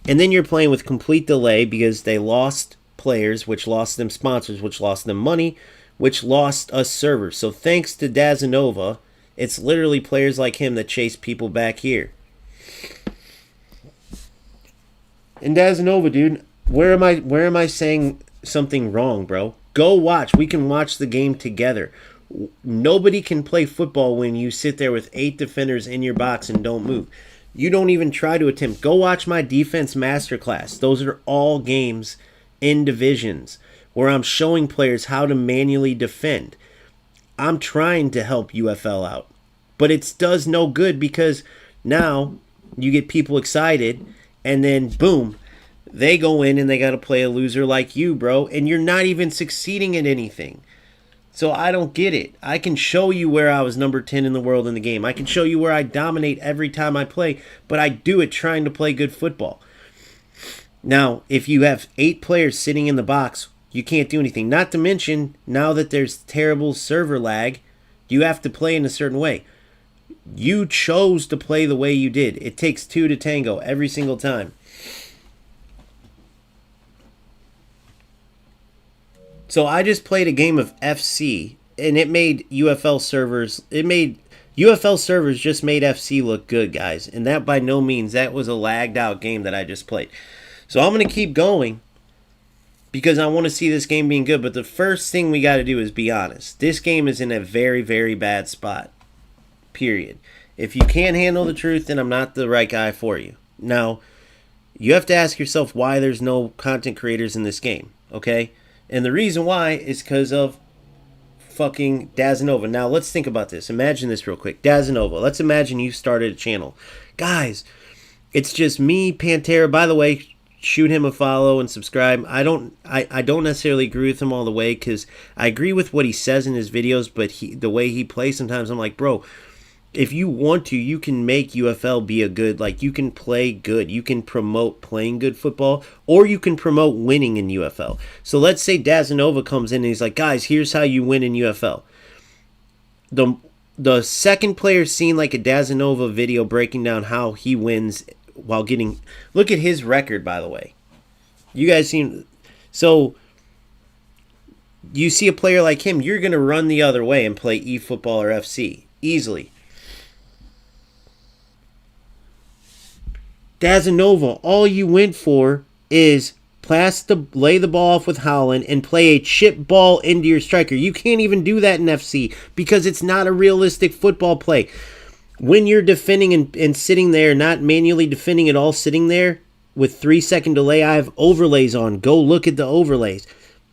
And then you're playing with complete delay because they lost players, which lost them sponsors, which lost them money, which lost us servers. So thanks to Dazanova, it's literally players like him that chase people back here. And Dazanova, dude, where am I saying something wrong, bro? Go watch. We can watch the game together. Nobody can play football when you sit there with 8 defenders in your box and don't move. You don't even try to attempt. Go watch my defense masterclass. Those are all games in divisions where I'm showing players how to manually defend. I'm trying to help UFL out. But it does no good because now you get people excited and then boom, they go in and they got to play a loser like you, bro. And you're not even succeeding at anything. So I don't get it. I can show you where I was number 10 in the world in the game. I can show you where I dominate every time I play, but I do it trying to play good football. Now, if you have 8 players sitting in the box, you can't do anything. Not to mention, now that there's terrible server lag, you have to play in a certain way. You chose to play the way you did. It takes 2 to tango every single time. So I just played a game of FC, and it made UFL servers... UFL servers just made FC look good, guys. And that by no means, that was a lagged out game that I just played. So I'm going to keep going. because I want to see this game being good. But the first thing we got to do is be honest. This game is in a very, very bad spot. Period. If you can't handle the truth, then I'm not the right guy for you. Now, you have to ask yourself why there's no content creators in this game, okay? And the reason why is because of fucking Dazanova. Now, let's think about this. Imagine this real quick. Dazanova. Let's imagine you started a channel. Guys, it's just me, Pantera. By the way, shoot him a follow and subscribe. I don't necessarily agree with him all the way, because I agree with what he says in his videos, but the way he plays sometimes, I'm like, bro, if you want to, you can make UFL be a good, like, you can play good. You can promote playing good football, or you can promote winning in UFL. So let's say Dazanova comes in and he's like, guys, here's how you win in UFL. The second player seen like a Dazanova video breaking down how he wins while getting, look at his record, by the way. You guys seen, so you see a player like him, you're going to run the other way and play eFootball or FC easily. Dazanova, all you went for is lay the ball off with Howland and play a chip ball into your striker. You can't even do that in FC because it's not a realistic football play. When you're defending and sitting there, not manually defending at all, sitting there with 3-second delay, I have overlays on. Go look at the overlays.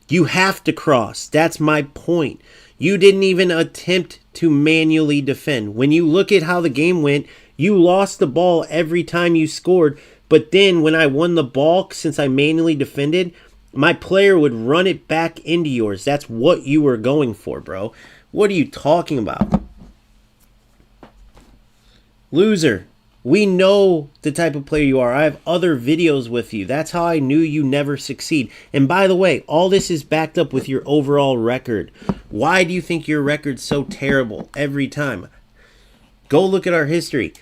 You have to cross. That's my point. You didn't even attempt to manually defend. When you look at how the game went, you lost the ball every time you scored. But then when I won the ball, since I manually defended, my player would run it back into yours. That's what you were going for, bro. What are you talking about? Loser. We know the type of player you are. I have other videos with you. That's how I knew you never succeed. And by the way, all this is backed up with your overall record. Why do you think your record's so terrible every time? Go look at our history.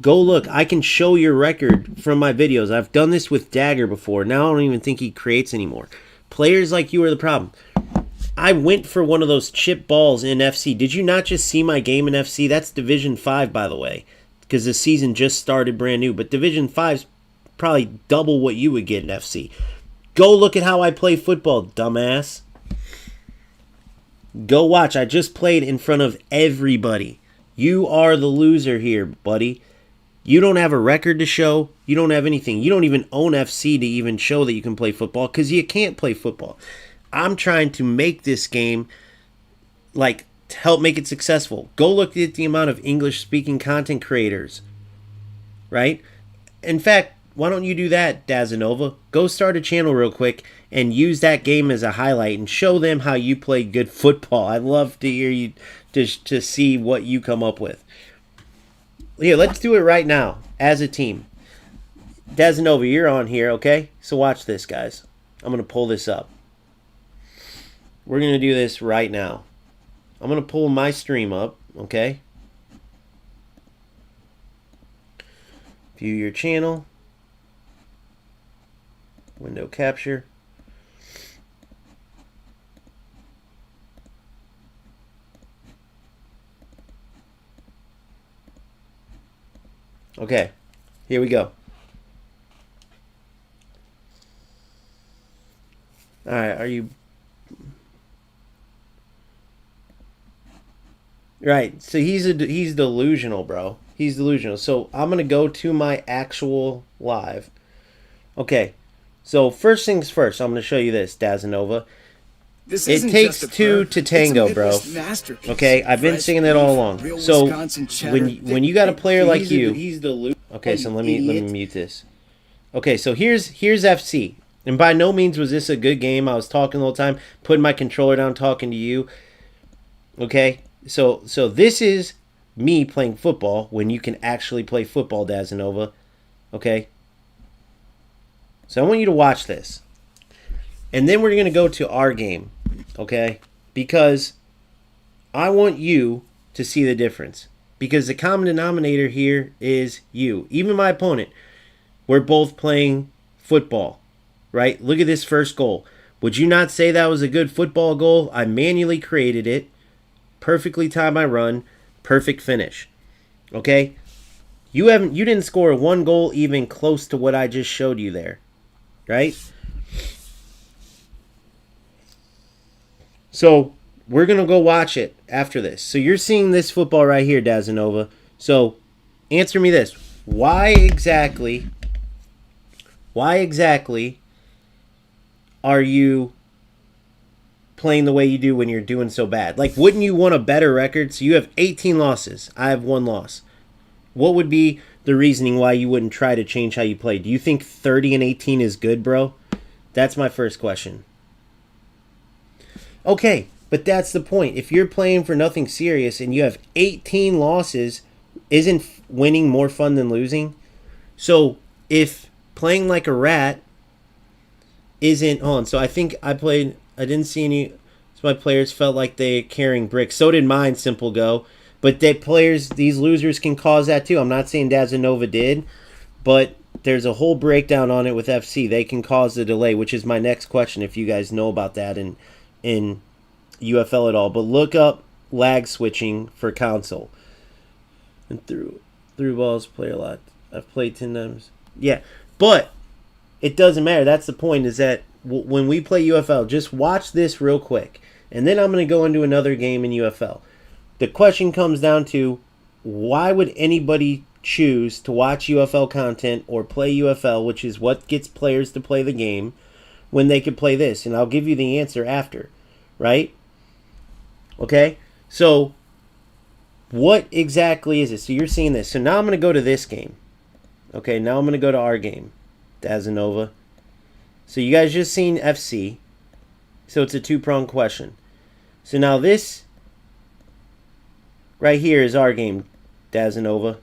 Go look. I can show your record from my videos. I've done this with Dagger before. Now I don't even think he creates anymore. Players like you are the problem. I went for one of those chip balls in FC. Did you not just see my game in FC? That's Division 5, by the way, because the season just started brand new. But Division 5's probably double what you would get in FC. Go look at how I play football, dumbass. Go watch. I just played in front of everybody. You are the loser here, buddy. You don't have a record to show. You don't have anything. You don't even own FC to even show that you can play football, because you can't play football. I'm trying to make this game, like, to help make it successful. Go look at the amount of English-speaking content creators, right? In fact, why don't you do that, Dazanova? Go start a channel real quick and use that game as a highlight and show them how you play good football. I'd love to hear you, to see what you come up with. Here, let's do it right now as a team. Dazanova, you're on here, okay? So watch this, guys. I'm going to pull this up. We're going to do this right now. I'm going to pull my stream up, okay? View your channel. Window capture. Okay, here we go. All right, are you... Right, so he's delusional, bro. He's delusional. So I'm going to go to my actual live. Okay, so first things first, I'm going to show you this, Dazanova. It takes two to tango, bro. Okay, I've been singing that all along. So when you got a player like you, okay, so let me mute this. Okay, so here's FC, and by no means was this a good game. I was talking the whole time, putting my controller down, talking to you. Okay, so this is me playing football when you can actually play football, Dazanova. Okay, so I want you to watch this, and then we're gonna go to our game. Okay, because I want you to see the difference, because the common denominator here is you. Even my opponent, we're both playing football, right? Look at this first goal. Would you not say that was a good football goal? I manually created it, perfectly timed my run, perfect finish. Okay, you didn't score one goal even close to what I just showed you there, right? So we're going to go watch it after this. So you're seeing this football right here, Dazanova. So answer me this. Why exactly are you playing the way you do when you're doing so bad? Like, wouldn't you want a better record? So you have 18 losses. I have 1 loss. What would be the reasoning why you wouldn't try to change how you play? Do you think 30-18 is good, bro? That's my first question. Okay, but that's the point. If you're playing for nothing serious and you have 18 losses, isn't winning more fun than losing? So if playing like a rat isn't on, so I think I didn't see any, so my players felt like they carrying bricks. So did mine, Simple Go. But these losers can cause that too. I'm not saying Dazanova did, but there's a whole breakdown on it with FC. They can cause the delay, which is my next question if you guys know about that in UFL at all. But look up lag switching for console. And through balls, play a lot. I've played 10 times. Yeah, but it doesn't matter. That's the point, is that when we play UFL, just watch this real quick. And then I'm going to go into another game in UFL. The question comes down to, why would anybody choose to watch UFL content or play UFL, which is what gets players to play the game, when they could play this? And I'll give you the answer after, right? Okay? So what exactly is it? So you're seeing this. So now I'm going to go to this game. Okay, now I'm going to go to our game, Dazanova. So you guys just seen FC. So it's a two-pronged question. So now this right here is our game, Dazanova.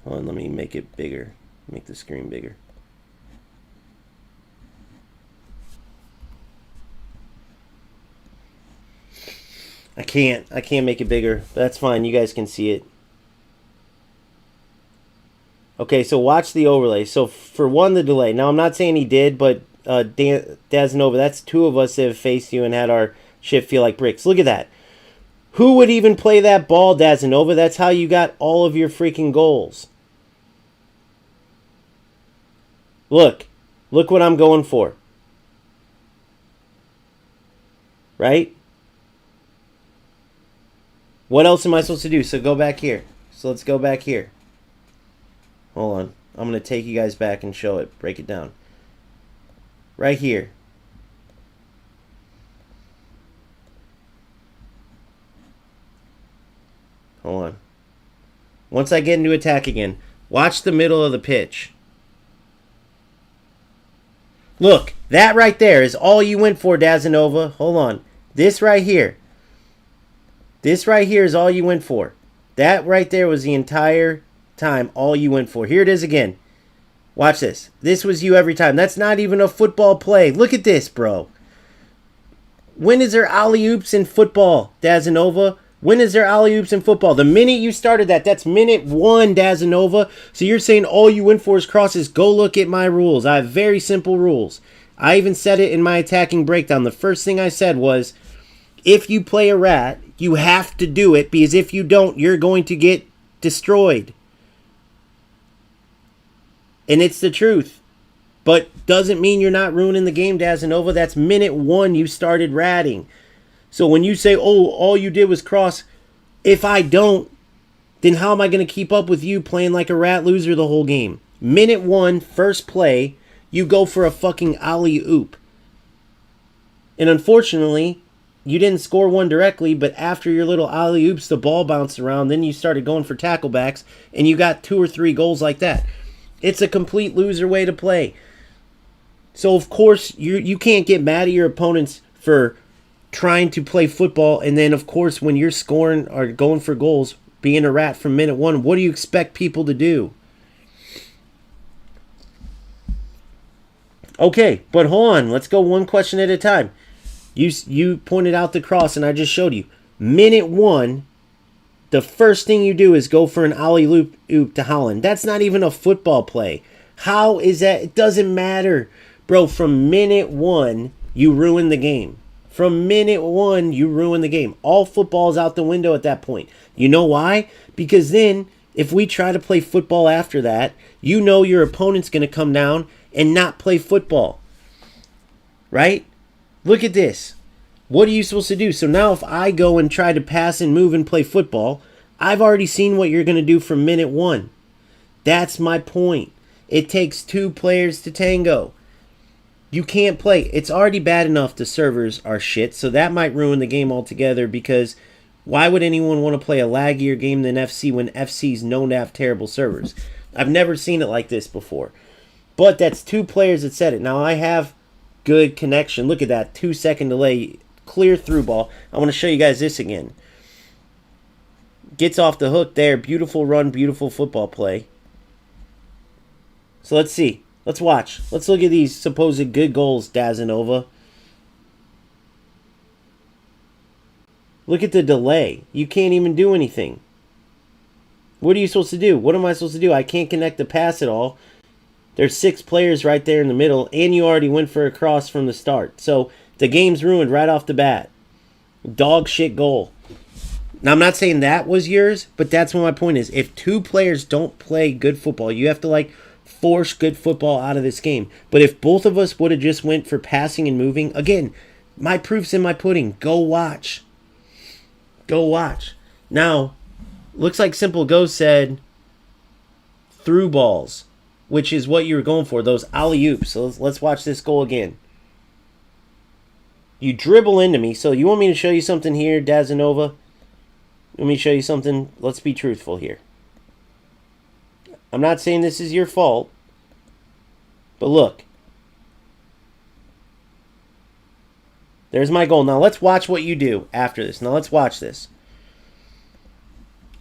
Hold on, let me make it bigger. Make the screen bigger. I can't make it bigger. That's fine. You guys can see it. Okay, so watch the overlay. So for one, the delay. Now, I'm not saying he did, but Dazanova, that's 2 of us that have faced you and had our shit feel like bricks. Look at that. Who would even play that ball, Dazanova? That's how you got all of your freaking goals. Look what I'm going for. Right? What else am I supposed to do? So go back here. So let's go back here. Hold on. I'm going to take you guys back and show it. Break it down. Right here. Hold on. Once I get into attack again, watch the middle of the pitch. Look, that right there is all you went for, Dazanova. Hold on. This right here. This right here is all you went for. That right there was the entire time all you went for. Here it is again. Watch this. This was you every time. That's not even a football play. Look at this, bro. When is there alley-oops in football, Dazanova? When is there alley-oops in football? The minute you started that's minute 1, Dazanova. So you're saying all you went for is crosses. Go look at my rules. I have very simple rules. I even said it in my attacking breakdown. The first thing I said was, if you play a rat, you have to do it, because if you don't, you're going to get destroyed. And it's the truth. But doesn't mean you're not ruining the game, Dazanova. That's minute 1 you started ratting. So when you say, oh, all you did was cross, if I don't, then how am I going to keep up with you playing like a rat loser the whole game? Minute 1, first play, you go for a fucking alley-oop. And unfortunately, you didn't score one directly, but after your little alley-oops, the ball bounced around, then you started going for tackle-backs, and you got 2 or 3 goals like that. It's a complete loser way to play. So, of course, you can't get mad at your opponents for trying to play football, and then, of course, when you're scoring or going for goals, being a rat from minute 1, what do you expect people to do? Okay, but hold on. Let's go one question at a time. You pointed out the cross, and I just showed you. Minute 1, the first thing you do is go for an alley-oop to Holland. That's not even a football play. How is that? It doesn't matter. Bro, from minute 1, you ruin the game. From minute 1, you ruin the game. All football is out the window at that point. You know why? Because then, if we try to play football after that, you know your opponent's going to come down and not play football. right? Look at this. What are you supposed to do? So now if I go and try to pass and move and play football, I've already seen what you're going to do from minute 1. That's my point. It takes 2 players to tango. You can't play. It's already bad enough the servers are shit, so that might ruin the game altogether, because why would anyone want to play a laggier game than FC when FC's known to have terrible servers? I've never seen it like this before. But that's 2 players that said it. Now I have good connection. Look at that 2-second delay. Clear through ball. I want to show you guys this again. Gets off the hook there. Beautiful run, beautiful football play. So let's see. Let's watch. Let's look at these supposed good goals, Dazanova. Look at the delay. You can't even do anything. What are you supposed to do? What am I supposed to do? I can't connect the pass at all. There's 6 players right there in the middle, and you already went for a cross from the start. So the game's ruined right off the bat. Dog shit goal. Now, I'm not saying that was yours, but that's what my point is. If 2 players don't play good football, you have to, like, force good football out of this game. But if both of us would have just went for passing and moving, again, my proof's in my pudding. Go watch. Go watch. Now, looks like Simple Go said through balls, which is what you were going for, those alley-oops. So let's watch this goal again. You dribble into me. So you want me to show you something here, Dazanova? Let me show you something. Let's be truthful here. I'm not saying this is your fault, but look. There's my goal. Now let's watch what you do after this. Now let's watch this.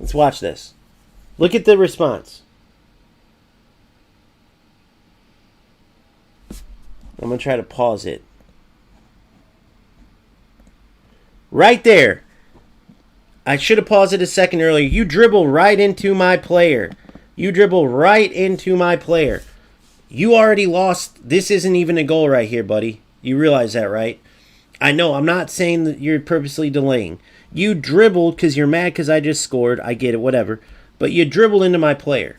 Let's watch this. Look at the response. I'm going to try to pause it. Right there. I should have paused it a second earlier. You dribble right into my player. You dribble right into my player. You already lost. This isn't even a goal right here, buddy. You realize that, right? I know. I'm not saying that you're purposely delaying. You dribbled because you're mad because I just scored. I get it, whatever. But you dribbled into my player.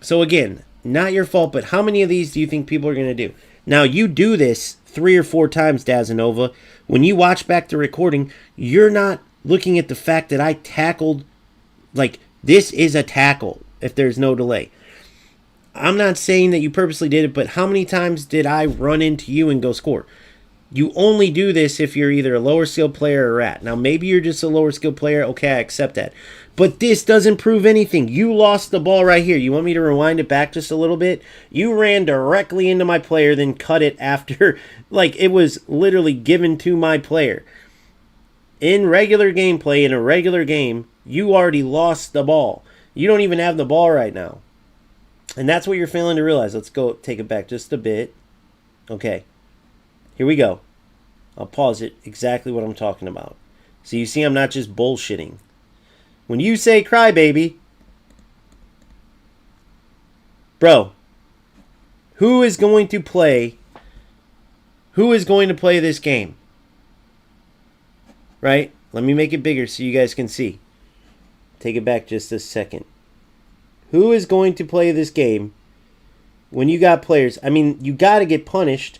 So again, not your fault, but how many of these do you think people are going to do? Now, you do this 3 or 4 times, Dazanova. When you watch back the recording, you're not looking at the fact that I tackled, like, this is a tackle if there's no delay. I'm not saying that you purposely did it, but how many times did I run into you and go score? You only do this if you're either a lower skill player or a rat. Now, maybe you're just a lower skill player. Okay, I accept that. But this doesn't prove anything. You lost the ball right here. You want me to rewind it back just a little bit? You ran directly into my player, then cut it after. Like, it was literally given to my player. In regular gameplay, in a regular game, you already lost the ball. You don't even have the ball right now. And that's what you're failing to realize. Let's go take it back just a bit. Okay. Here we go. I'll pause it. Exactly what I'm talking about. So you see I'm not just bullshitting. When you say crybaby, bro, who is going to play this game? Right? Let me make it bigger so you guys can see. Take it back just a second. Who is going to play this game when you got players? I mean, you got to get punished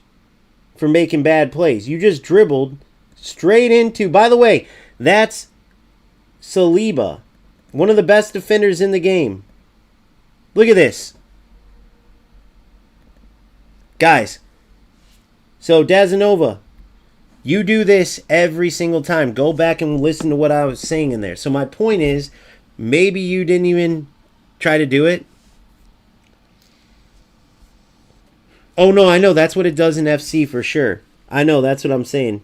for making bad plays. You just dribbled straight into... By the way, that's Saliba, one of the best defenders in the game. Look at this. Guys, so Dazanova, you do this every single time. Go back and listen to what I was saying in there. So my point is, maybe you didn't even try to do it. Oh, no, I know. That's what it does in FC for sure. I know. That's what I'm saying.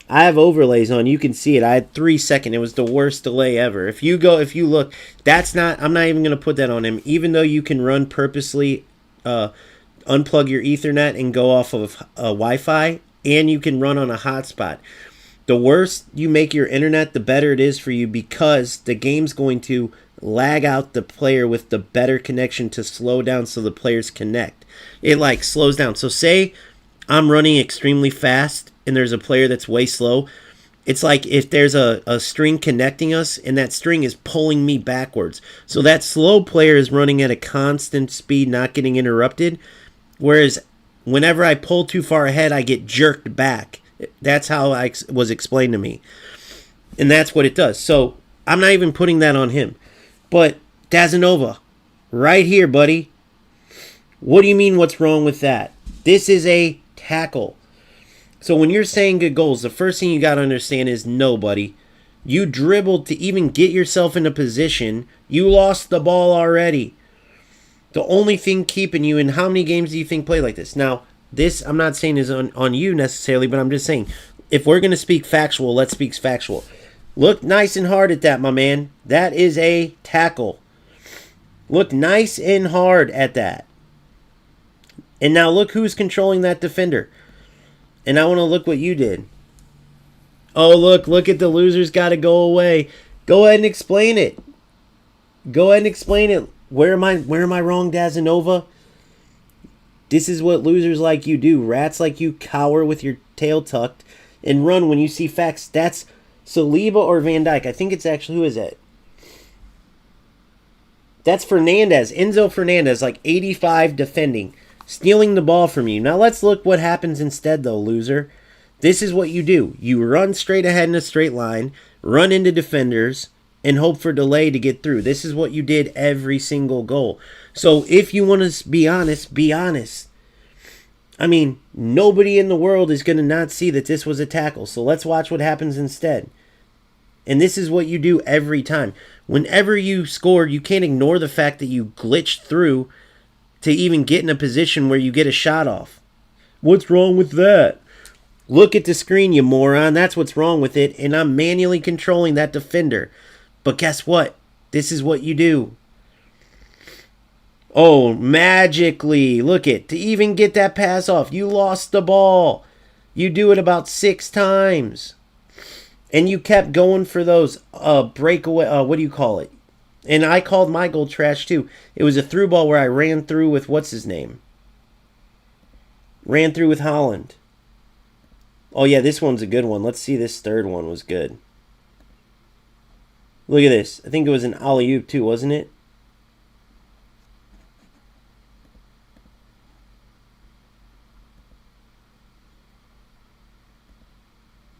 I have overlays on. You can see it. I had 3 seconds. It was the worst delay ever. If you look, that's not, I'm not even going to put that on him. Even though you can run purposely, unplug your Ethernet and go off of Wi-Fi, and you can run on a hotspot. The worse you make your internet, the better it is for you, because the game's going to lag out the player with the better connection to slow down so the players connect. It like slows down. So say I'm running extremely fast and there's a player that's way slow. It's like if there's a string connecting us and that string is pulling me backwards. So that slow player is running at a constant speed, not getting interrupted. Whereas Whenever I pull too far ahead, I get jerked back. That's how I was explained to me. And that's what it does. So I'm not even putting that on him. But Dasanova, right here, buddy. What do you mean what's wrong with that? This is a tackle. So when you're saying good goals, the first thing you got to understand is no, buddy. You dribbled to even get yourself in a position. You lost the ball already. The only thing keeping you in how many games do you think play like this? Now, this I'm not saying is on you necessarily, but I'm just saying if we're going to speak factual, let's speak factual. Look nice and hard at that, my man. That is a tackle. Look nice and hard at that. And now look who's controlling that defender. And I want to look what you did. Oh, look at the loser's got to go away. Go ahead and explain it. Go ahead and explain it. Where am I wrong, Dasanova? This is what losers like you do. Rats like you cower with your tail tucked and run when you see facts. That's Saliba or Van Dijk. I think it's actually, who is that? That's Fernandez. Enzo Fernandez, like 85 defending. Stealing the ball from you. Now let's look what happens instead, though, loser. This is what you do. You run straight ahead in a straight line, run into defenders, and hope for delay to get through. This is what you did every single goal. So if you want to be honest, be honest. I mean, nobody in the world is going to not see that this was a tackle. So let's watch what happens instead. And this is what you do every time. Whenever you score, you can't ignore the fact that you glitched through to even get in a position where you get a shot off. What's wrong with that? Look at the screen, you moron. That's what's wrong with it. And I'm manually controlling that defender. But guess what? This is what you do. Oh, magically. Look it. To even get that pass off, you lost the ball. You do it about 6 times. And you kept going for those breakaway, what do you call it? And I called my goal trash too. It was a through ball where I ran through with, what's his name? Ran through with Holland. Oh yeah, this one's a good one. Let's see, this third one was good. Look at this. I think it was an alley-oop too, wasn't it?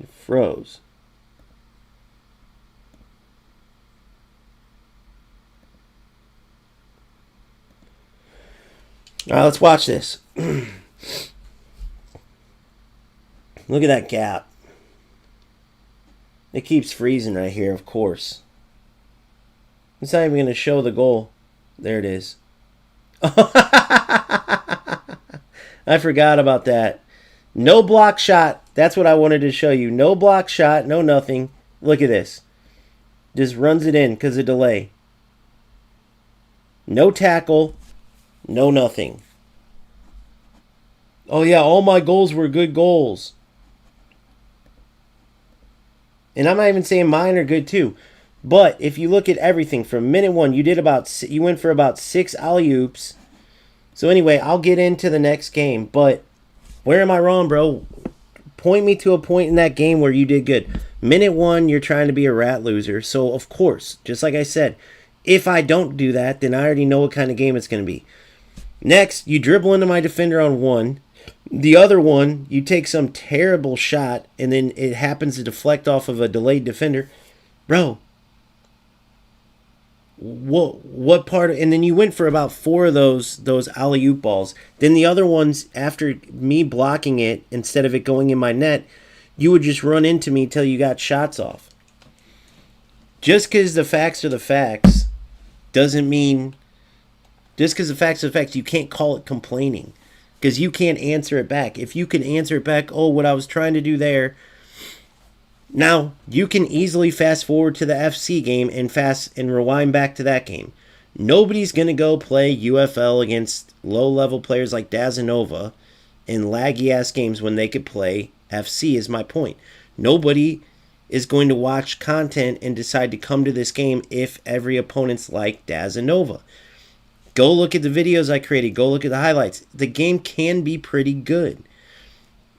It froze. All right, let's watch this. Look at that gap. It keeps freezing right here, of course. It's not even going to show the goal. There it is. I forgot about that. No block shot. That's what I wanted to show you. No block shot. No nothing. Look at this. Just runs it in because of delay. No tackle. No nothing. Oh yeah, all my goals were good goals. And I'm not even saying mine are good too. But if you look at everything from minute 1, you went for about 6 alley-oops. So anyway, I'll get into the next game. But where am I wrong, bro? Point me to a point in that game where you did good. Minute 1, you're trying to be a rat loser. So of course, just like I said, if I don't do that, then I already know what kind of game it's going to be. Next, you dribble into my defender on 1. The other one, you take some terrible shot, and then it happens to deflect off of a delayed defender. Bro, what part of, and then you went for about 4 of those alley-oop balls. Then the other ones, after me blocking it, instead of it going in my net, you would just run into me till you got shots off. Just because the facts are the facts doesn't mean... Just because the facts are the facts, you can't call it complaining. Because you can't answer it back. If you can answer it back, oh, what I was trying to do there. Now, you can easily fast forward to the FC game and rewind back to that game. Nobody's going to go play UFL against low-level players like Dasanova in laggy-ass games when they could play FC, is my point. Nobody is going to watch content and decide to come to this game if every opponent's like Dasanova. Go look at the videos I created. Go look at the highlights. The game can be pretty good.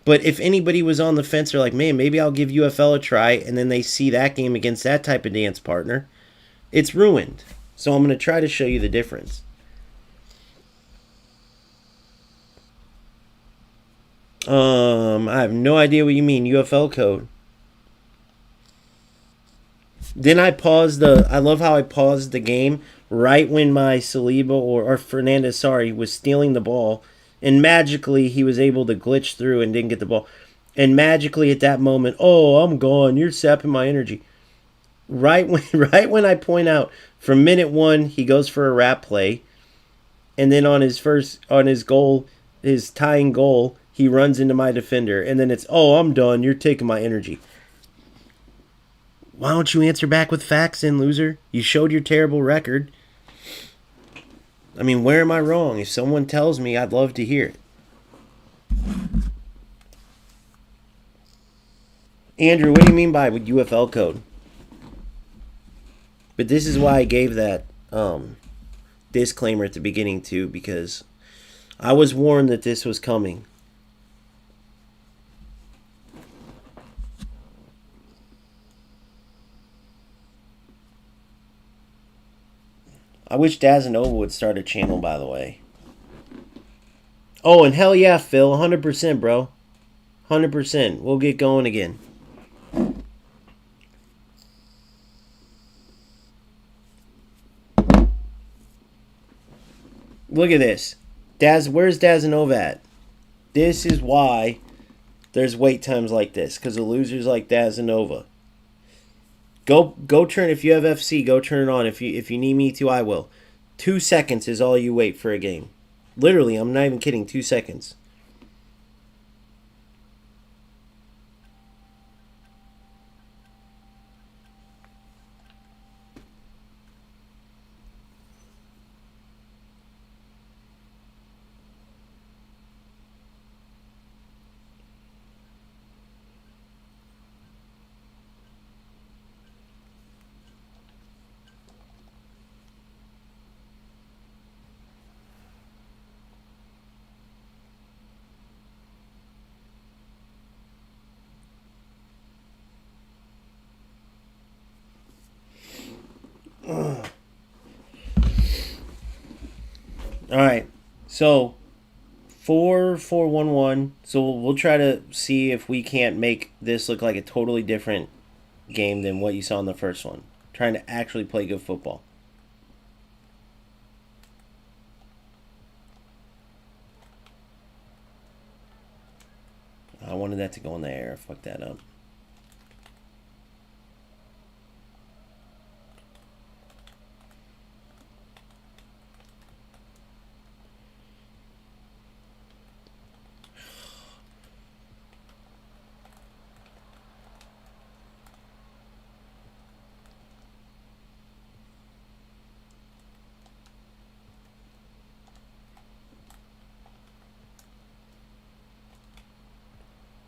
But if anybody was on the fence, they're like, man, maybe I'll give UFL a try, and then they see that game against that type of dance partner, it's ruined. So I'm going to try to show you the difference. I have no idea what you mean, UFL code. Then I paused I love how I paused the game right when my Saliba or Fernandez, sorry, was stealing the ball. And magically, he was able to glitch through and didn't get the ball. And magically, at that moment, oh, I'm gone. You're sapping my energy. Right when, right when I point out, from minute one, he goes for a wrap play. And then on his goal, his tying goal, he runs into my defender. And then it's, oh, I'm done. You're taking my energy. Why don't you answer back with facts then, loser? You showed your terrible record. I mean, where am I wrong? If someone tells me, I'd love to hear it. Andrew, what do you mean by with UFL code? But this is why I gave that disclaimer at the beginning too, because I was warned that this was coming. I wish Dazanova would start a channel, by the way. Oh, and hell yeah, Phil. 100%, bro. 100%. We'll get going again. Look at this. Where's Dazanova at? This is why there's wait times like this. Because of losers like Dazanova. Go turn, if you have FC, go turn it on. If you need me to, I will. 2 seconds is all you wait for a game. Literally, I'm not even kidding, 2 seconds. All right, so 4-4-1-1. So we'll try to see if we can't make this look like a totally different game than what you saw in the first one. Trying to actually play good football. I wanted that to go in the air. Fuck that up.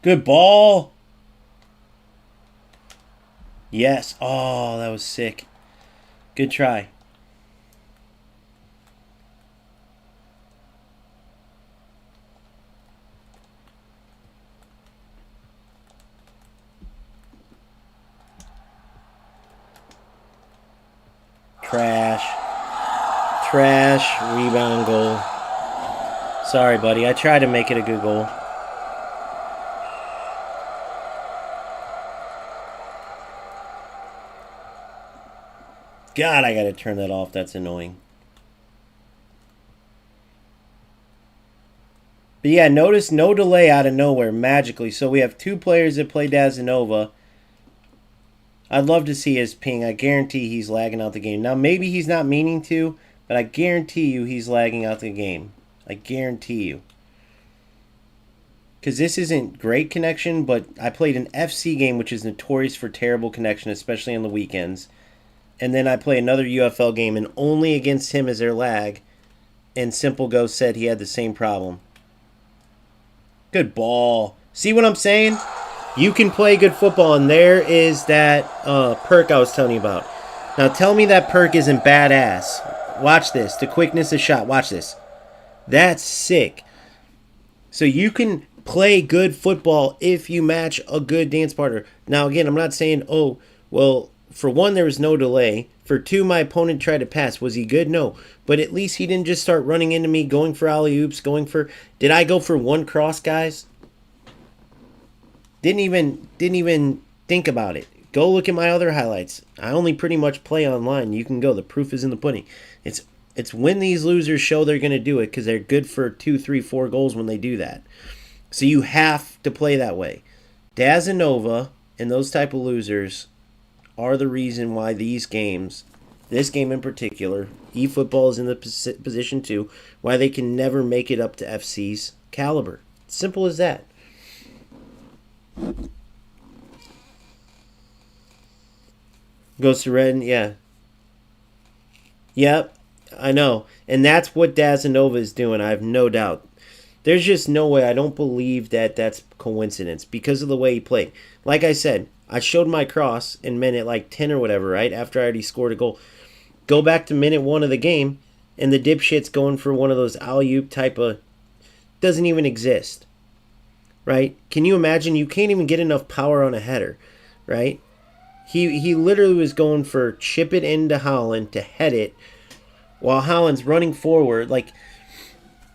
Good ball. Yes. Oh, that was sick. Good try. Trash. Trash. Rebound goal. Sorry, buddy. I tried to make it a good goal. God, I gotta turn that off. That's annoying. But yeah, notice no delay out of nowhere, magically. So we have two players that play Dazanova. I'd love to see his ping. I guarantee he's lagging out the game. Now, maybe he's not meaning to, but I guarantee you he's lagging out the game. I guarantee you. Because this isn't great connection, but I played an FC game, which is notorious for terrible connection, especially on the weekends. And then I play another UFL game, and only against him is there lag. And Simple Ghost said he had the same problem. Good ball. See what I'm saying? You can play good football, and there is that perk I was telling you about. Now tell me that perk isn't badass. Watch this. The quickness of shot. Watch this. That's sick. So you can play good football if you match a good dance partner. Now again, I'm not saying, oh, well, for one, there was no delay. For two, my opponent tried to pass. Was he good? No. But at least he didn't just start running into me, going for alley-oops, going for... Did I go for one cross, guys? Didn't even think about it. Go look at my other highlights. I only pretty much play online. You can go. The proof is in the pudding. It's when these losers show they're going to do it, because they're good for 2, 3, 4 goals when they do that. So you have to play that way. Daz and Nova and those type of losers are the reason why these games, this game in particular, eFootball is in the position too, why they can never make it up to FC's caliber. Simple as that. Goes to red, yeah. Yep, I know. And that's what Dazanova is doing, I have no doubt. There's just no way. I don't believe that that's coincidence because of the way he played. Like I said, I showed my cross in minute like 10 or whatever, right? After I already scored a goal. Go back to minute 1 of the game, and the dipshit's going for one of those alley-oop type of... Doesn't even exist, right? Can you imagine? You can't even get enough power on a header, right? He literally was going for chip it into Holland to head it while Holland's running forward. Like,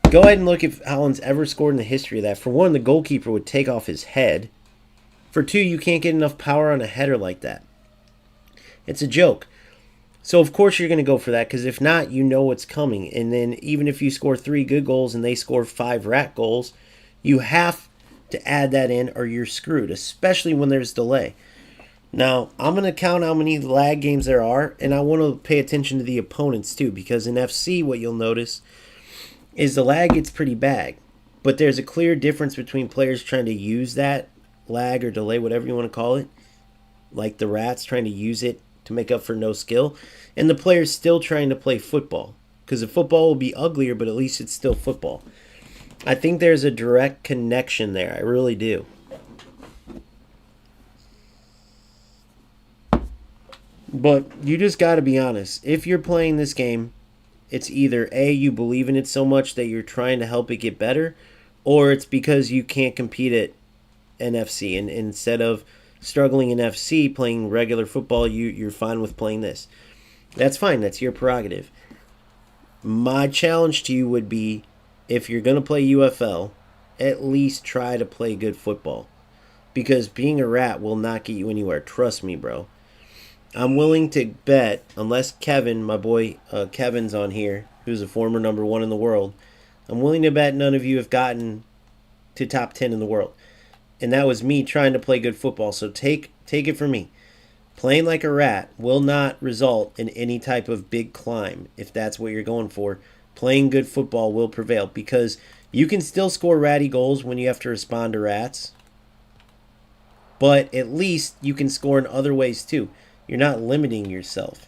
go ahead and look if Holland's ever scored in the history of that. For one, the goalkeeper would take off his head. For two, you can't get enough power on a header like that. It's a joke. So, of course, you're going to go for that, because if not, you know what's coming. And then even if you score 3 good goals and they score 5 rat goals, you have to add that in or you're screwed, especially when there's delay. Now, I'm going to count how many lag games there are, and I want to pay attention to the opponents too, because in FC, what you'll notice is the lag gets pretty bad. But there's a clear difference between players trying to use that lag or delay, whatever you want to call it, like the rats trying to use it to make up for no skill, and the players still trying to play football. Because the football will be uglier, but at least it's still football. I think there's a direct connection there. I really do. But you just got to be honest. If you're playing this game, it's either A, you believe in it so much that you're trying to help it get better, or it's because you can't compete at NFC. And instead of struggling in FC, playing regular football, you're fine with playing this. That's fine. That's your prerogative. My challenge to you would be, if you're going to play UFL, at least try to play good football. Because being a rat will not get you anywhere. Trust me, bro. I'm willing to bet, unless Kevin, my boy Kevin's on here, who's a former number 1 in the world, I'm willing to bet none of you have gotten to top 10 in the world. And that was me trying to play good football. So take it from me. Playing like a rat will not result in any type of big climb if that's what you're going for. Playing good football will prevail, because you can still score ratty goals when you have to respond to rats. But at least you can score in other ways too. You're not limiting yourself.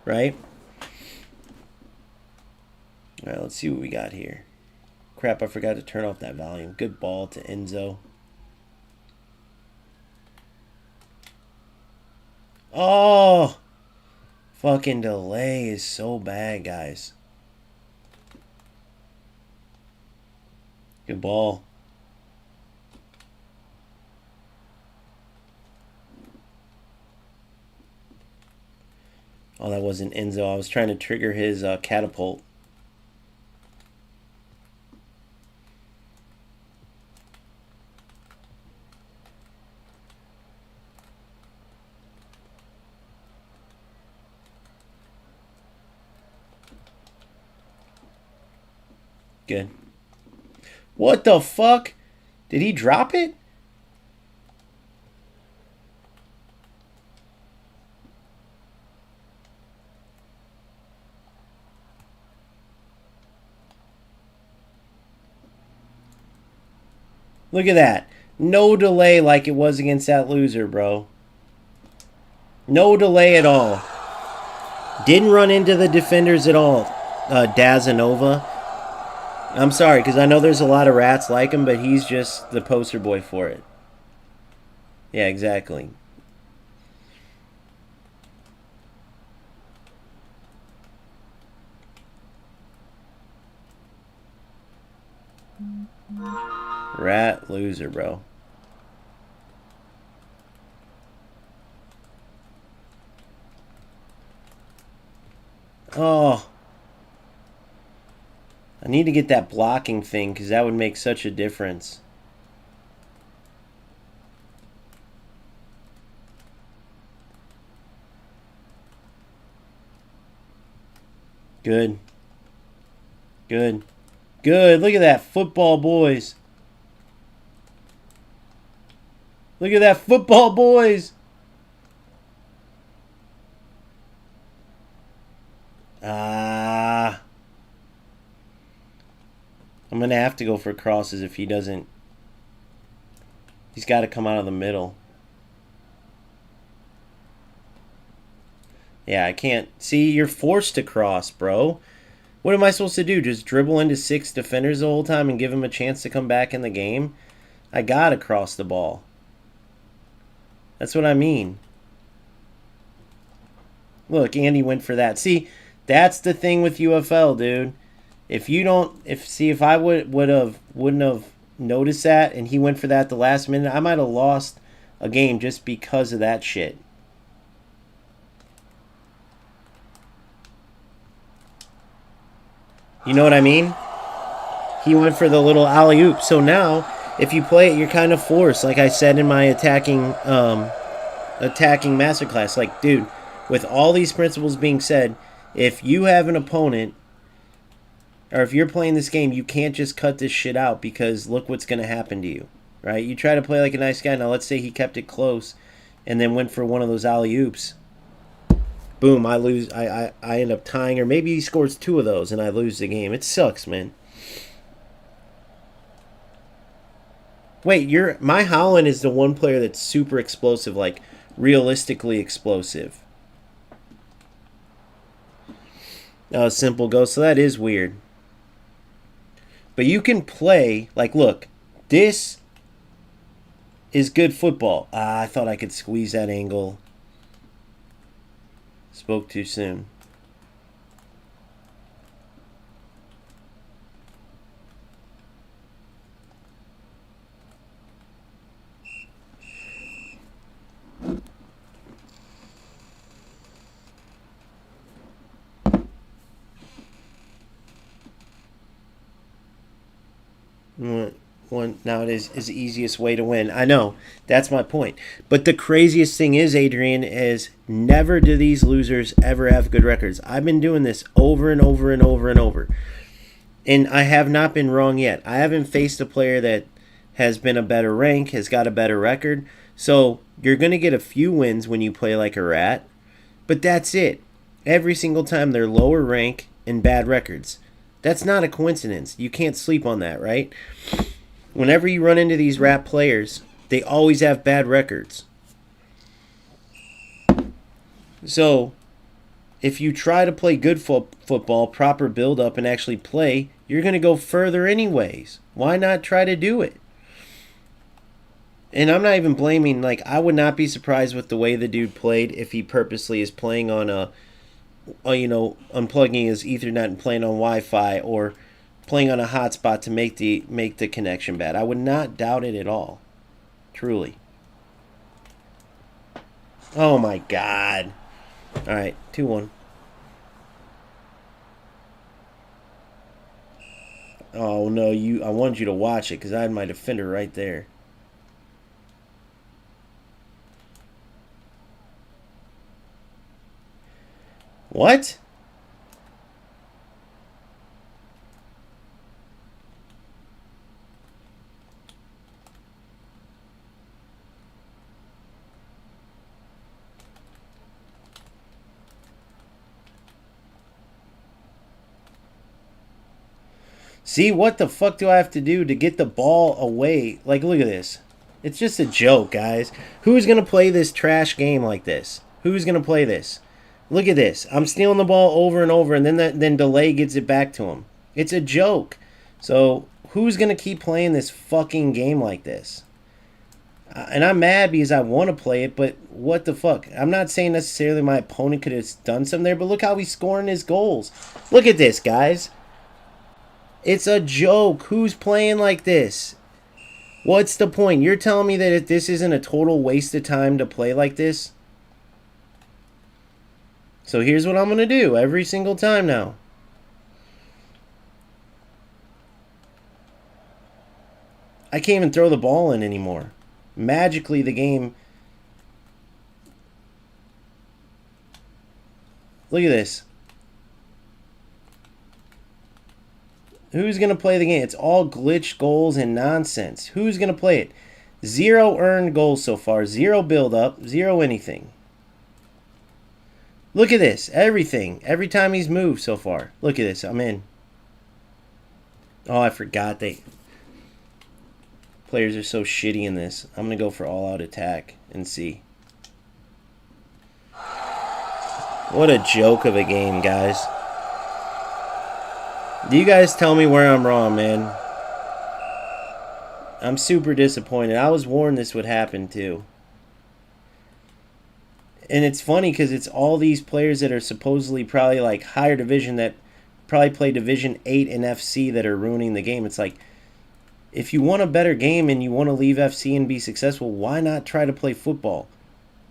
Right? Alright, let's see what we got here. Crap, I forgot to turn off that volume. Good ball to Enzo. Oh! Fucking delay is so bad, guys. Good ball. Oh, that wasn't Enzo. I was trying to trigger his catapult. Good. What the fuck? Did he drop it? Look at that. No delay like it was against that loser, bro. No delay at all. Didn't run into the defenders at all, Dazanova. I'm sorry, because I know there's a lot of rats like him, but he's just the poster boy for it. Yeah, exactly. Rat loser, bro. Oh. I need to get that blocking thing because that would make such a difference. Good. Good. Good. Look at that. Football, boys. Look at that. Football, boys. I'm going to have to go for crosses if he doesn't. He's got to come out of the middle. Yeah, I can't. See, you're forced to cross, bro. What am I supposed to do? Just dribble into 6 defenders the whole time and give him a chance to come back in the game? I got to cross the ball. That's what I mean. Look, Andy went for that. See, that's the thing with UFL, dude. If you don't, if I wouldn't have noticed that, and he went for that the last minute, I might have lost a game just because of that shit. You know what I mean? He went for the little alley-oop. So now, if you play it, you're kind of forced. Like I said in my attacking masterclass, like, dude, with all these principles being said, if you have an opponent, or if you're playing this game, you can't just cut this shit out because look what's going to happen to you, right? You try to play like a nice guy. Now, let's say he kept it close and then went for one of those alley-oops. Boom, I lose. I end up tying, or maybe he scores 2 of those and I lose the game. It sucks, man. Wait, my Holland is the one player that's super explosive, like realistically explosive. Simple go. So that is weird. But you can play, like, look, this is good football. I thought I could squeeze that angle. Spoke too soon. One nowadays is the easiest way to win. I know. That's my point. But the craziest thing is, Adrian, is never do these losers ever have good records. I've been doing this over and over and over and over. And I have not been wrong yet. I haven't faced a player that has been a better rank, has got a better record. So you're going to get a few wins when you play like a rat. But that's it. Every single time they're lower rank and bad records. That's not a coincidence. You can't sleep on that, right? Whenever you run into these rat players, they always have bad records. So, if you try to play good football, proper build-up, and actually play, you're going to go further anyways. Why not try to do it? And I'm not even blaming, like, I would not be surprised with the way the dude played if he purposely is playing on unplugging his Ethernet and playing on Wi-Fi, or playing on a hotspot to make the connection bad. I would not doubt it at all. Truly. Oh my God. All right, 2-1. Oh no, I wanted you to watch it because I had my defender right there. What? See, what the fuck do I have to do to get the ball away? Like, look at this. It's just a joke, guys. Who's going to play this trash game like this? Who's going to play this? Look at this. I'm stealing the ball over and over, and then delay gets it back to him. It's a joke. So, who's going to keep playing this fucking game like this? And I'm mad because I want to play it, but what the fuck? I'm not saying necessarily my opponent could have done something there, but look how he's scoring his goals. Look at this, guys. It's a joke. Who's playing like this? What's the point? You're telling me that this isn't a total waste of time to play like this? So here's what I'm going to do every single time now. I can't even throw the ball in anymore. Magically, the game... Look at this. Who's going to play the game? It's all glitch goals and nonsense. Who's going to play it? 0 earned goals so far. 0 build-up. 0 anything. Look at this. Everything. Every time he's moved so far. Look at this. I'm in. Oh, I forgot they... Players are so shitty in this. I'm going to go for all-out attack and see. What a joke of a game, guys. You guys tell me where I'm wrong, man. I'm super disappointed. I was warned this would happen, too. And it's funny because it's all these players that are supposedly probably like higher division that probably play Division 8 and FC that are ruining the game. It's like, if you want a better game and you want to leave FC and be successful, why not try to play football?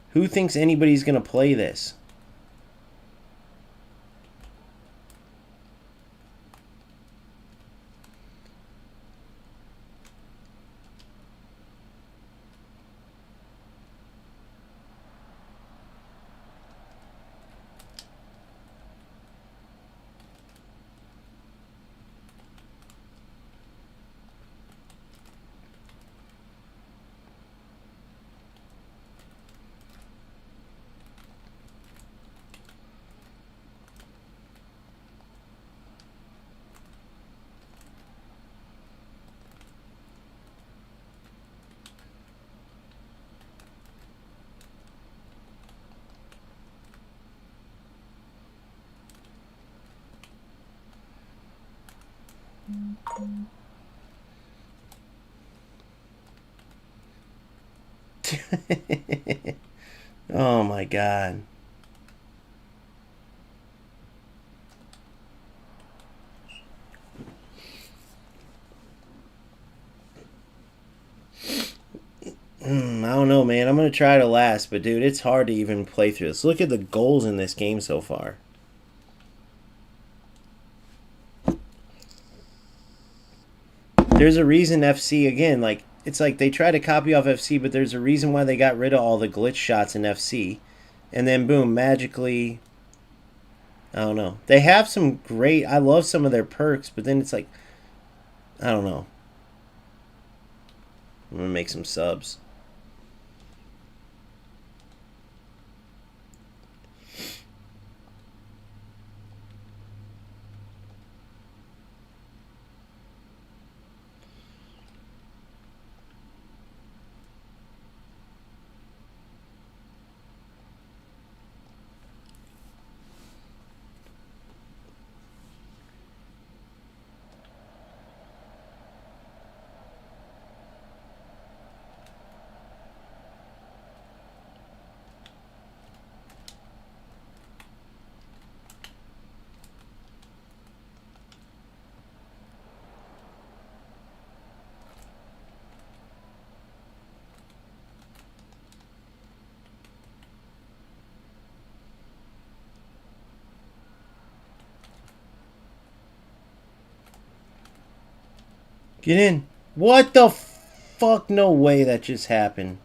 Who thinks anybody's going to play this? Oh my God. I don't know, man. I'm going to try to last, but dude, it's hard to even play through this. Look at the goals in this game so far. There's a reason FC, again, like, it's like they try to copy off FC, but there's a reason why they got rid of all the glitch shots in FC. And then, boom, magically, I don't know. They have some great, I love some of their perks, but then it's like, I don't know. I'm going to make some subs. Get in. What the fuck? No way that just happened.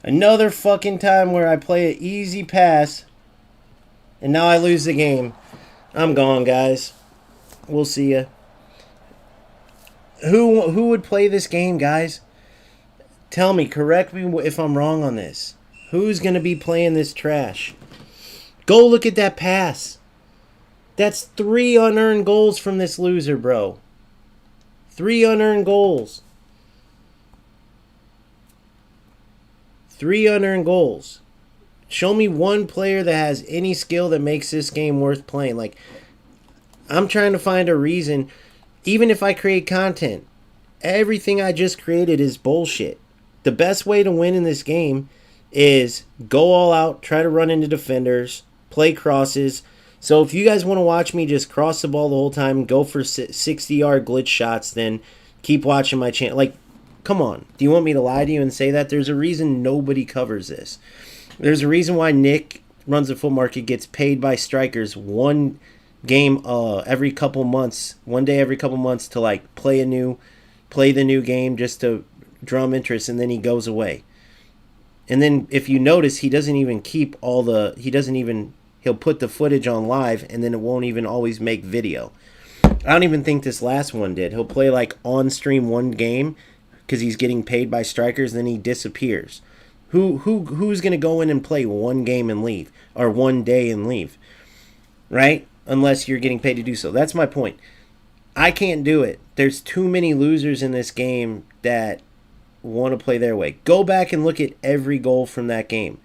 Another fucking time where I play an easy pass and now I lose the game. I'm gone, guys. We'll see ya. Who would play this game, guys? Tell me, correct me if I'm wrong on this. Who's going to be playing this trash? Go look at that pass. That's 3 unearned goals from this loser, bro. 3 unearned goals. 3 unearned goals. Show me one player that has any skill that makes this game worth playing. Like, I'm trying to find a reason. Even if I create content, everything I just created is bullshit. The best way to win in this game is go all out, try to run into defenders, play crosses. So if you guys want to watch me just cross the ball the whole time, go for 60-yard glitch shots, then keep watching my channel. Like, come on. Do you want me to lie to you and say that? There's a reason nobody covers this. There's a reason why Nick runs the full market, gets paid by STRIKERZ one game every couple months, one day every couple months to like play a new play the new game just to drum interest, and then he goes away. And then if you notice, he doesn't even keep all the, he'll put the footage on live, and then it won't even always make video. I don't even think this last one did. He'll play like on stream one game because he's getting paid by Strikers, then he disappears. Who's gonna go in and play one game and leave, or one day and leave, right? Unless you're getting paid to do so. That's my point. I can't do it. There's too many losers in this game that want to play their way. Go back and look at every goal from that game,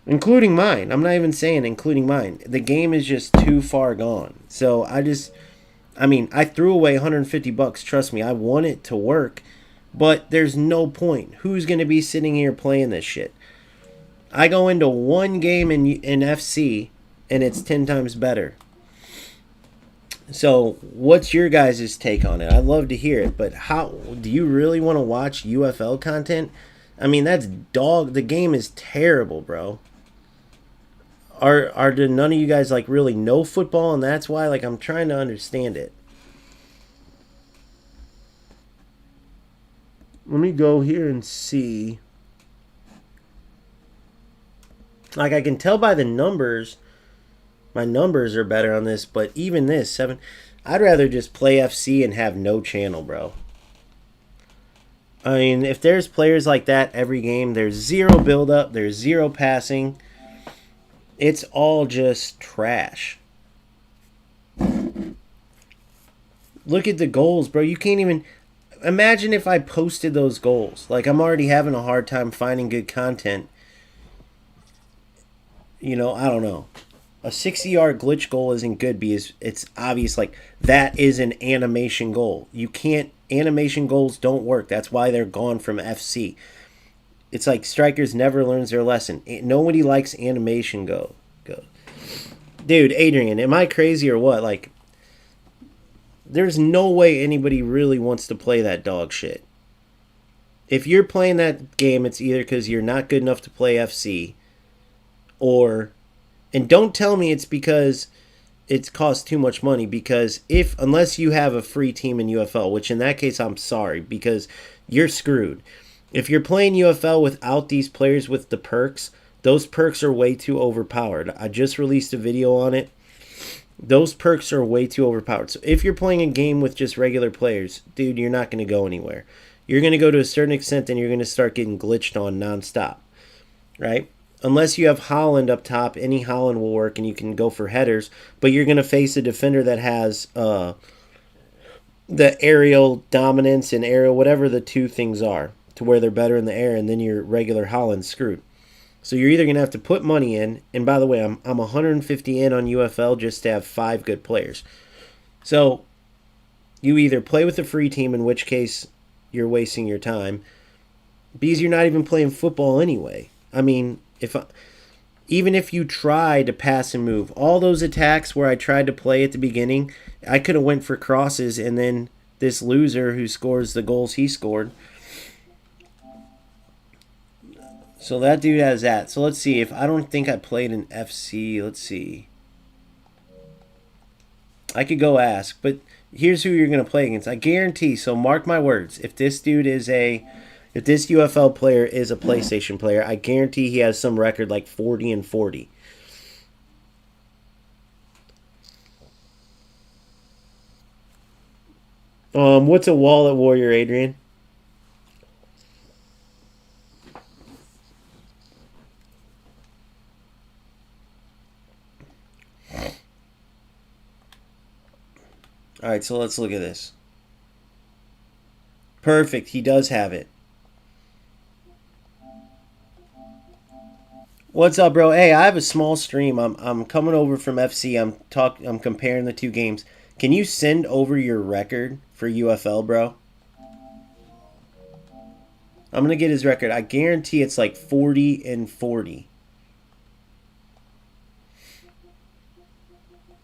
including mine. I'm not even saying including mine. The game is just too far gone. So I threw away $150. Trust me, I want it to work, but there's no point. Who's going to be sitting here playing this shit? I go into one game in FC, and it's 10 times better. So what's your guys' take on it? I'd love to hear it, but how do you really want to watch UFL content? I mean, that's dog. The game is terrible, bro. Do none of you guys like really know football, and that's why like I'm trying to understand it? Let me go here and see. Like I can tell by the numbers, my numbers are better on this, but even this 7, I'd rather just play FC and have no channel, bro. I mean, if there's players like that every game, there's zero build up, there's zero passing. It's all just trash. Look at the goals, bro. You can't even imagine if I posted those goals. Like, I'm already having a hard time finding good content. You know, I don't know. A 60-yard glitch goal isn't good because it's obvious, like, that is an animation goal. You can't, animation goals don't work. That's why they're gone from FC. It's like Strikers never learns their lesson. Nobody likes animation go. Dude, Adrian, am I crazy or what? Like, there's no way anybody really wants to play that dog shit. If you're playing that game, it's either because you're not good enough to play FC, or, and don't tell me it's because it costs too much money, because unless you have a free team in UFL, which in that case I'm sorry, because you're screwed. If you're playing UFL without these players with the perks, those perks are way too overpowered. I just released a video on it. Those perks are way too overpowered. So if you're playing a game with just regular players, dude, you're not going to go anywhere. You're going to go to a certain extent, and you're going to start getting glitched on nonstop, right? Unless you have Holland up top, any Holland will work, and you can go for headers. But you're going to face a defender that has the aerial dominance and aerial, whatever the two things are, to where they're better in the air, and then your regular Holland's screwed. So you're either going to have to put money in, and by the way, I'm 150 in on UFL just to have 5 good players. So you either play with a free team, in which case you're wasting your time, because you're not even playing football anyway. I mean, even if you try to pass and move, all those attacks where I tried to play at the beginning, I could have went for crosses, and then this loser who scores the goals he scored. So that dude has that. So let's see. If I don't think I played in FC, let's see. I could go ask, but here's who you're going to play against. I guarantee, so mark my words, if this UFL player is a PlayStation player, I guarantee he has some record like 40-40. What's a wallet warrior, Adrian? All right, so let's look at this. Perfect, he does have it. What's up, bro? Hey, I have a small stream. I'm coming over from FC. I'm comparing the two games. Can you send over your record for UFL, bro? I'm gonna get his record. I guarantee it's like 40-40.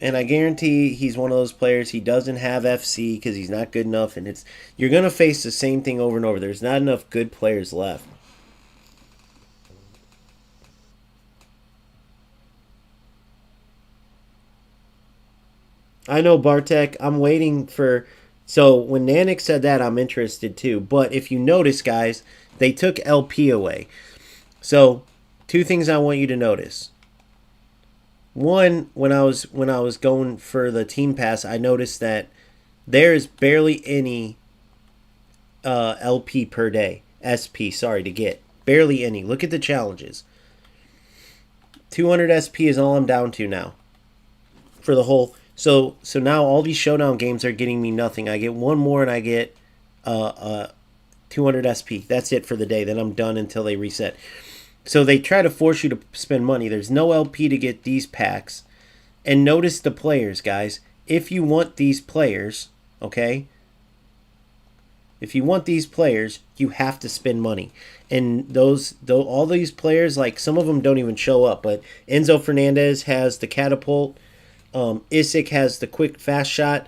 And I guarantee he's one of those players, he doesn't have FC because he's not good enough. And you're going to face the same thing over and over. There's not enough good players left. I know, Bartek. I'm waiting for So when Nanik said that, I'm interested too. But if you notice, guys, they took LP away. So two things I want you to notice. One, when I was going for the team pass, I noticed that there is barely any LP per day. SP, sorry, to get. Barely any. Look at the challenges. 200 SP is all I'm down to now. For the whole... So now all these showdown games are getting me nothing. I get one more and I get 200 SP. That's it for the day. Then I'm done until they reset. So they try to force you to spend money. There's no LP to get these packs. And notice the players, guys. If you want these players, okay? If you want these players, you have to spend money. And all these players, like some of them don't even show up. But Enzo Fernandez has the catapult. Isaac has the quick fast shot.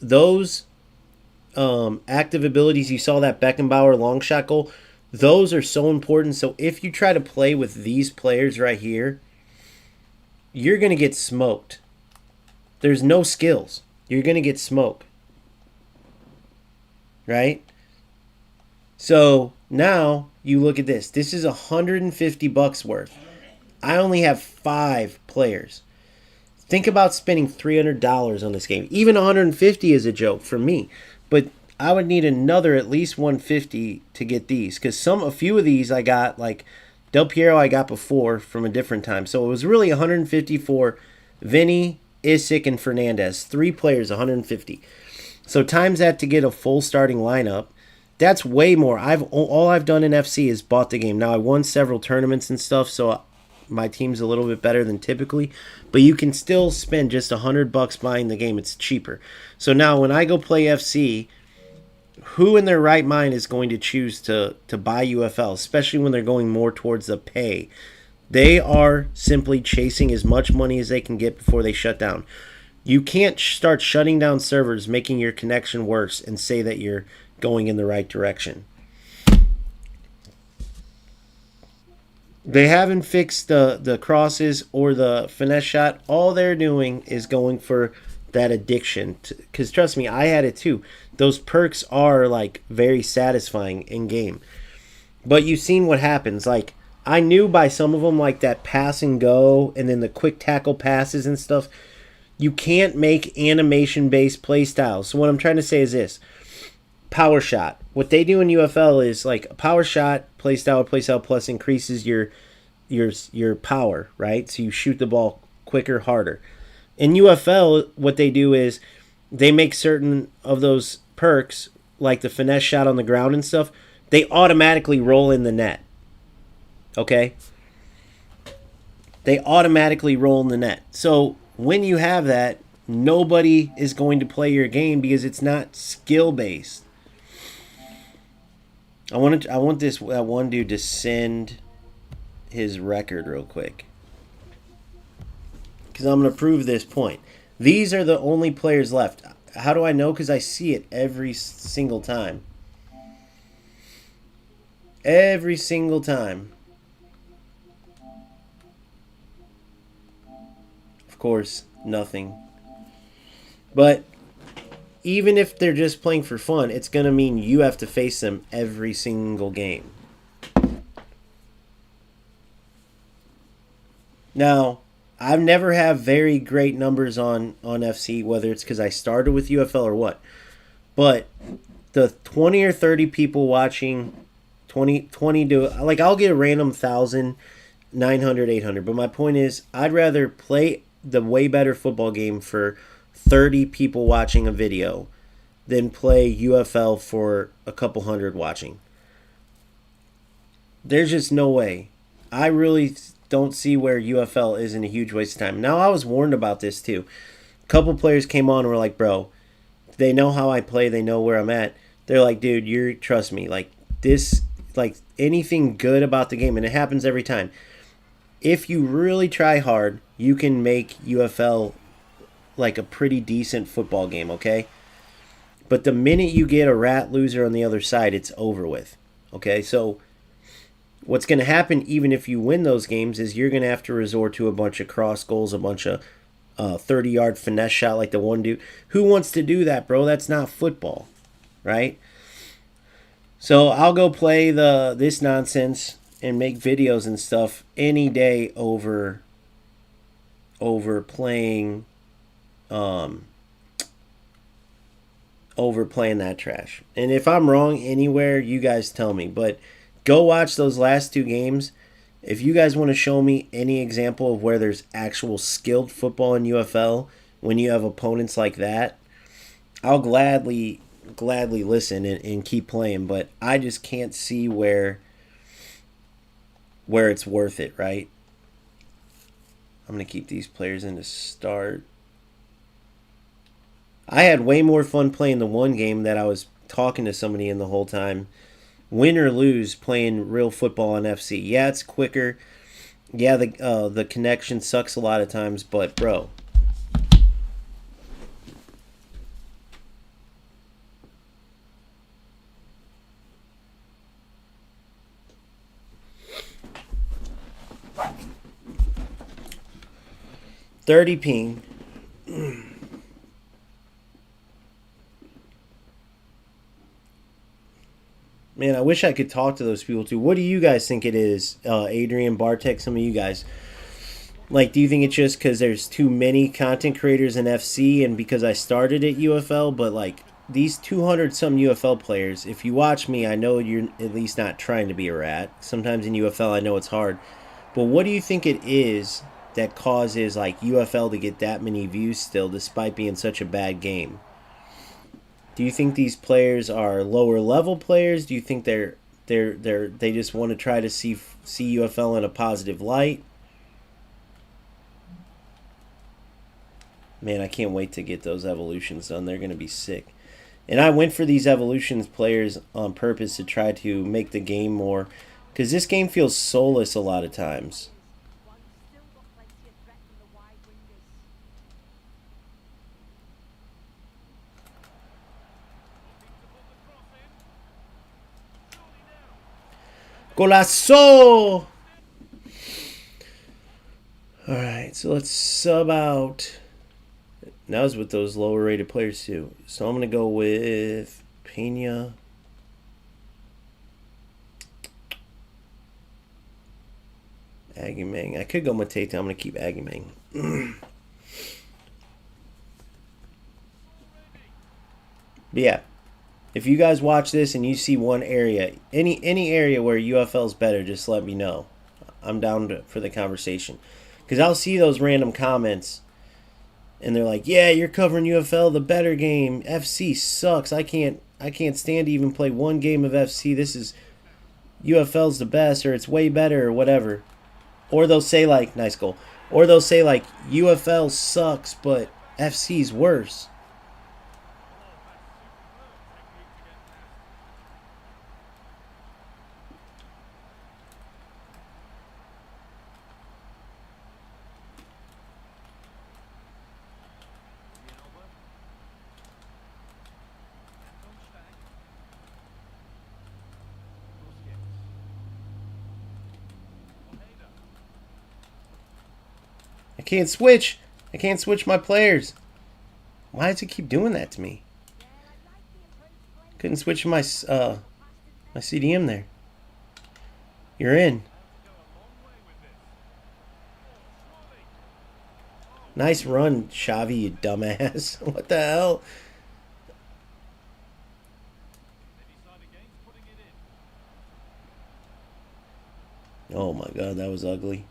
Those active abilities, you saw that Beckenbauer long shot goal. Those are so important. So if you try to play with these players right here, you're going to get smoked. There's no skills. You're going to get smoked. Right? So now you look at this. This is $150 worth. I only have 5 players. Think about spending $300 on this game. Even $150 is a joke for me. But I would need another at least $150 to get these. Because a few of these I got, like Del Piero I got before from a different time. So it was really $150 for Vinny, Isaac, and Fernandez. 3 players, $150. So times that to get a full starting lineup. That's way more. All I've done in FC is bought the game. Now I won several tournaments and stuff, so my team's a little bit better than typically, but you can still spend just $100 buying the game. It's cheaper. So now when I go play FC, who in their right mind is going to choose to buy UFL, especially when they're going more towards the pay? They are simply chasing as much money as they can get before they shut down. You can't start shutting down servers, making your connection worse, and say that you're going in the right direction. They haven't fixed the crosses or the finesse shot. All they're doing is going for that addiction. Because trust me, I had it too. Those perks are like very satisfying in game. But you've seen what happens. Like I knew by some of them, like that pass and go, and then the quick tackle passes and stuff. You can't make animation-based play styles. So what I'm trying to say is this. Power shot. What they do in UFL is like a power shot, play style plus increases your power, right? So you shoot the ball quicker, harder. In UFL, what they do is they make certain of those perks, like the finesse shot on the ground and stuff, they automatically roll in the net. Okay? They automatically roll in the net. So when you have that, nobody is going to play your game because it's not skill-based. I want that one dude to send his record real quick, because I'm going to prove this point. These are the only players left. How do I know? Because I see it every single time. Every single time. Of course, nothing. But even if they're just playing for fun, it's going to mean you have to face them every single game. Now, I've never have very great numbers on FC, whether it's because I started with UFL or what. But the 20 or 30 people watching, 20 to, like, I'll get a random 1,000, 900, 800. But my point is, I'd rather play the way better football game for 30 people watching a video than play UFL for a couple hundred watching. There's just no way. I really don't see where UFL isn't a huge waste of time. Now, I was warned about this too. A couple players came on and were like, bro, they know how I play, they know where I'm at. They're like, dude, trust me, like this, like anything good about the game, and it happens every time. If you really try hard, you can make UFL like a pretty decent football game, okay? But the minute you get a rat loser on the other side, it's over with, okay? So what's going to happen, even if you win those games, is you're going to have to resort to a bunch of cross goals, a bunch of 30-yard finesse shot like the one dude. Who wants to do that, bro? That's not football, right? So I'll go play this nonsense and make videos and stuff any day over playing over playing that trash. And if I'm wrong anywhere, you guys tell me. But go watch those last two games. If you guys want to show me any example of where there's actual skilled football in UFL when you have opponents like that, I'll gladly listen and keep playing. But I just can't see where it's worth it, right? I'm going to keep these players in to start. I had way more fun playing the one game that I was talking to somebody in the whole time. Win or lose, playing real football on FC. Yeah, it's quicker. Yeah, the connection sucks a lot of times, but bro. $30 ping. Man, I wish I could talk to those people too. What do you guys think it is, Adrian, Bartek, some of you guys? Like, do you think it's just because there's too many content creators in FC and because I started at UFL? But, like, these 200-some UFL players, if you watch me, I know you're at least not trying to be a rat. Sometimes in UFL, I know it's hard. But what do you think it is that causes, like, UFL to get that many views still despite being such a bad game? Do you think these players are lower level players? Do you think they just want to try to see UFL in a positive light? Man, I can't wait to get those evolutions done. They're going to be sick. And I went for these evolutions players on purpose to try to make the game more, because this game feels soulless a lot of times. Golazo! Alright, so let's sub out. That was with those lower rated players too. So I'm going to go with Pena. Agumang. I could go Mateta. I'm going to keep Agumang. But yeah. If you guys watch this and you see one area, any area where UFL is better, just let me know. I'm down for the conversation. Because I'll see those random comments, and they're like, yeah, you're covering UFL, the better game. FC sucks. I can't stand to even play one game of FC. This is, UFL's the best, or it's way better, or whatever. Or they'll say, like, nice goal. Or they'll say, like, UFL sucks, but FC's worse. I can't switch. I can't switch my players. Why does it keep doing that to me? Couldn't switch my my CDM there. You're in. Nice run, Xavi, you dumbass. What the hell? Oh my god, that was ugly.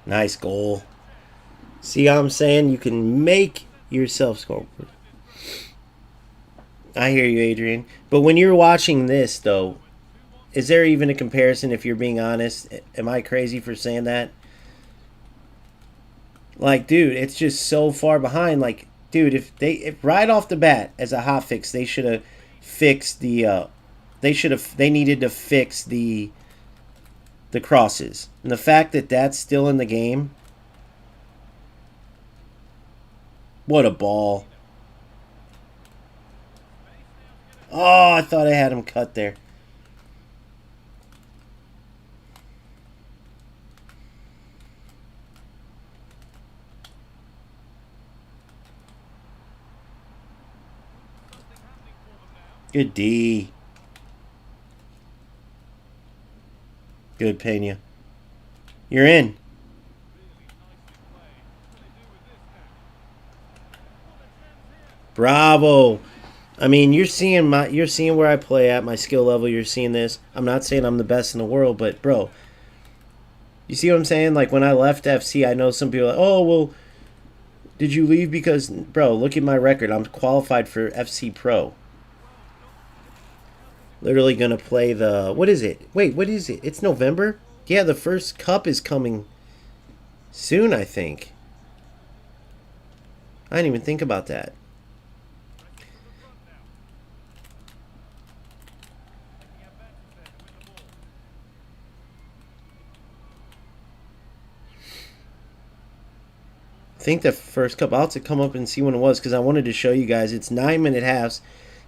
Nice goal. See how I'm saying? You can make yourself score. I hear you, Adrian. But when you're watching this, though, is there even a comparison, if you're being honest? Am I crazy for saying that? Like, dude, it's just so far behind. Like, dude, if right off the bat, as a hot fix, they should have fixed the, they needed to fix the crosses. And the fact that that's still in the game, What a ball. Oh, I thought I had him cut there. Good D. Good, Pena. You're in. Bravo. I mean, you're seeing where I play at, my skill level. You're seeing this. I'm not saying I'm the best in the world, but bro, you see what I'm saying? Like when I left FC, I know some people are like, "Oh, well, did you leave because bro, look at my record. I'm qualified for FC Pro." Literally going to play the what is it? Wait, what is it? It's November? Yeah, the first cup is coming soon, I think. I didn't even think about that. I think the first cup, I'll have to come up and see when it was because I wanted to show you guys. It's 9-minute halves.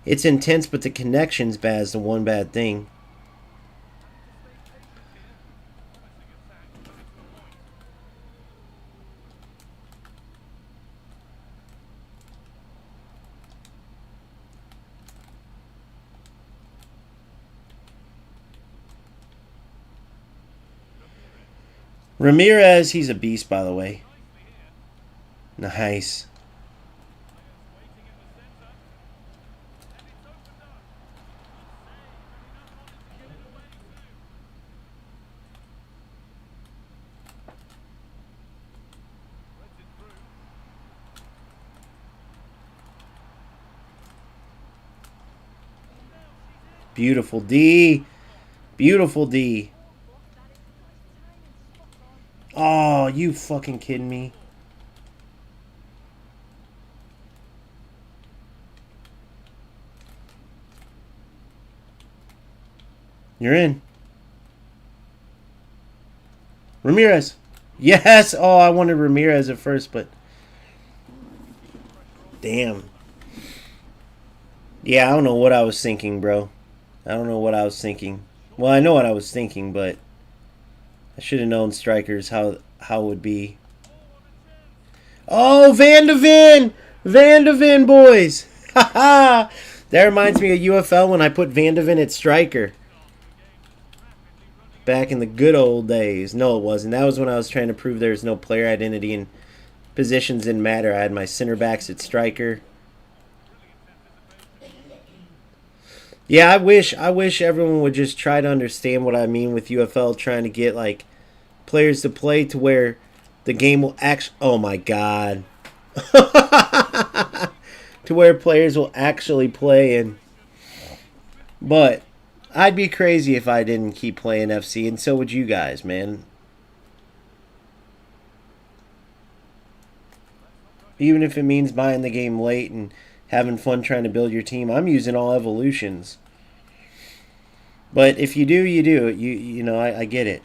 It's intense, but the connection's bad is the one bad thing. Ramirez, he's a beast, by the way. Nice. Beautiful D. Beautiful D. Oh, you fucking kidding me? You're in. Ramirez. Yes. Oh, I wanted Ramirez at first, but damn. Yeah, I don't know what I was thinking, bro. I don't know what I was thinking. Well, I know what I was thinking, but I should have known strikers how it would be. Oh, Van de Ven! Van de Ven, boys! Haha! That reminds me of UFL when I put Van de Ven at striker. Back in the good old days. No, it wasn't. That was when I was trying to prove there was no player identity and positions didn't matter. I had my center backs at striker. Yeah, I wish everyone would just try to understand what I mean with UFL trying to get like players to play to where the game will actually. Oh my god. To where players will actually play and. But I'd be crazy if I didn't keep playing FC, and so would you guys, man. Even if it means buying the game late and having fun trying to build your team, I'm using all evolutions. But if you do, you do. You know, I get it.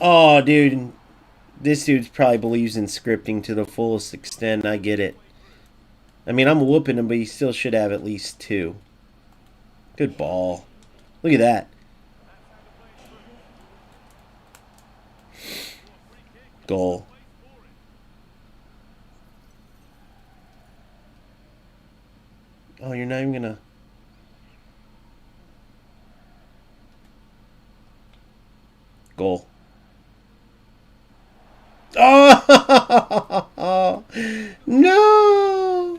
Oh, dude. This dude probably believes in scripting to the fullest extent. I get it. I mean, I'm whooping him, but he still should have at least 2. Good ball. Look at that. Goal. Oh, you're not even going to... Goal. Oh! No!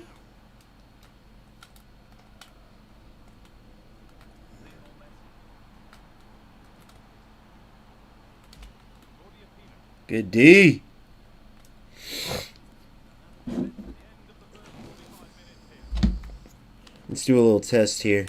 Good D. Let's do a little test here.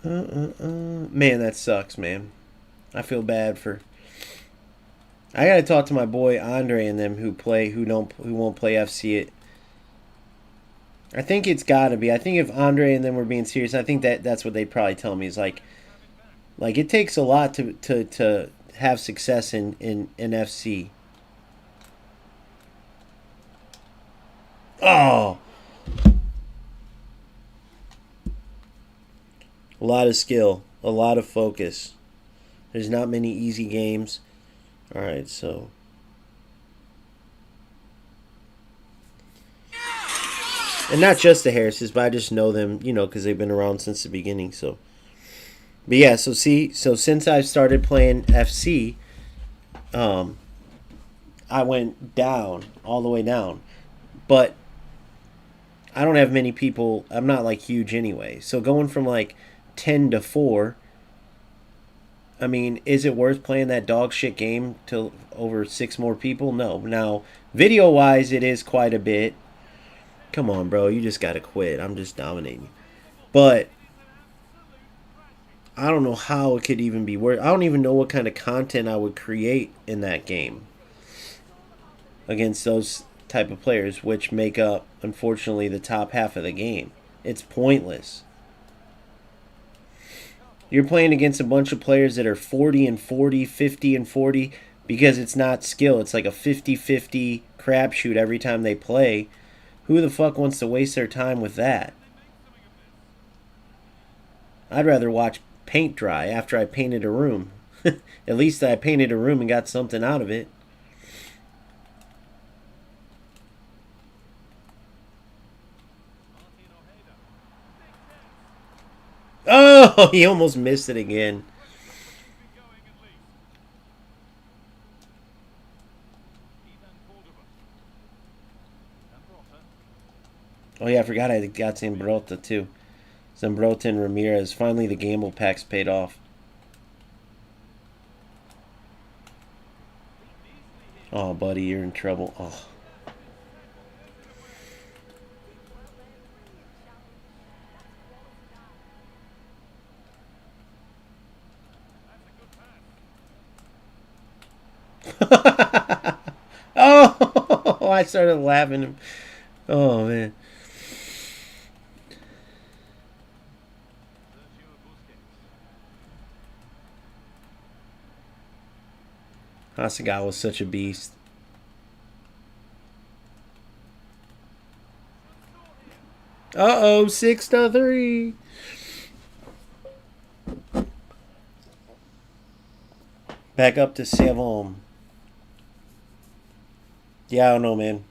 Man, that sucks, man. I feel bad for. I gotta talk to my boy Andre and them who won't play FC. I think it's gotta be. I think if Andre and them were being serious, I think that's what they'd probably tell me is like it takes a lot to have success in FC. Oh, a lot of skill, a lot of focus. There's not many easy games. All right, so. And not just the Harrises, but I just know them, because they've been around since the beginning. So, but yeah, so since I've started playing FC, I went down all the way down, but I don't have many people. I'm not like huge anyway. So going from like 10 to 4. I mean, is it worth playing that dog shit game to over 6 more people? No. Now, video wise, it is quite a bit. Come on, bro. You just got to quit. I'm just dominating. But I don't know how it could even be worth. I don't even know what kind of content I would create in that game against those type of players, which make up, unfortunately, the top half of the game. It's pointless. You're playing against a bunch of players that are 40 and 40, 50 and 40, because it's not skill. It's like a 50-50 crapshoot every time they play. Who the fuck wants to waste their time with that? I'd rather watch paint dry after I painted a room. At least I painted a room and got something out of it. Oh, he almost missed it again. Oh yeah, I forgot I got Zambrota too. Zambrota and Ramirez. Finally the gamble packs paid off. Oh, buddy, you're in trouble. Oh. Oh, I started laughing. Oh, man. Hasegawa was such a beast. Uh-oh, 6-3. Back up to 7. Yeah, I don't know, man.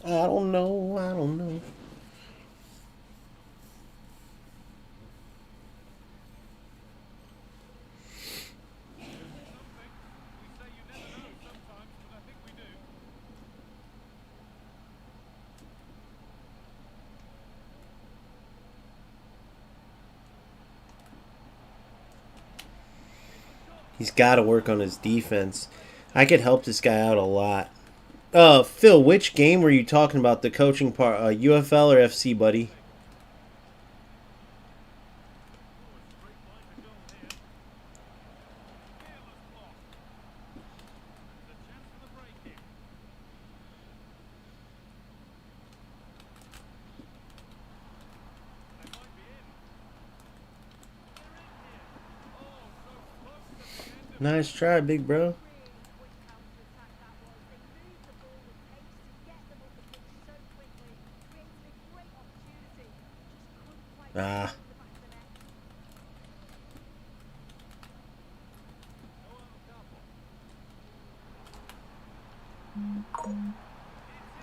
I don't know. He's got to work on his defense. I could help this guy out a lot. Phil, which game were you talking about, the coaching part? UFL or FC, buddy? Nice try, big bro. Ah. What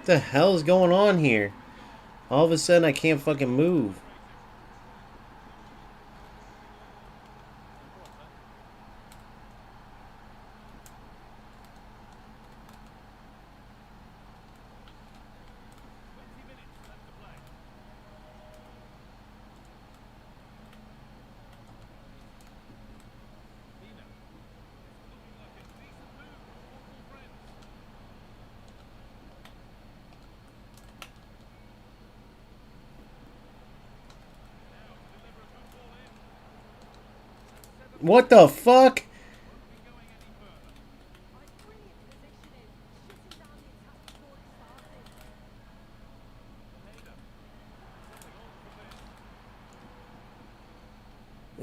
the hell is going on here? All of a sudden, I can't fucking move. What the fuck?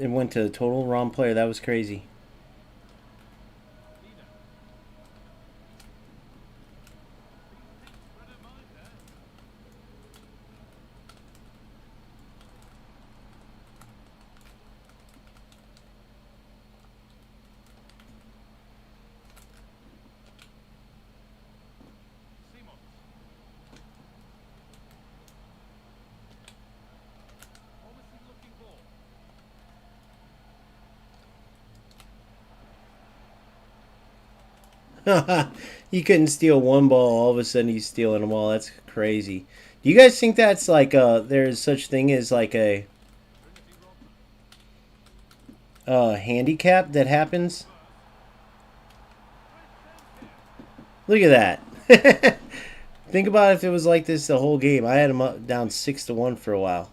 It went to the total wrong player. That was crazy. You couldn't steal one ball. All of a sudden, he's stealing them all. That's crazy. Do you guys think that's like there's such thing as like a handicap that happens? Look at that. Think about if it was like this the whole game. I had him up, down 6-1 for a while.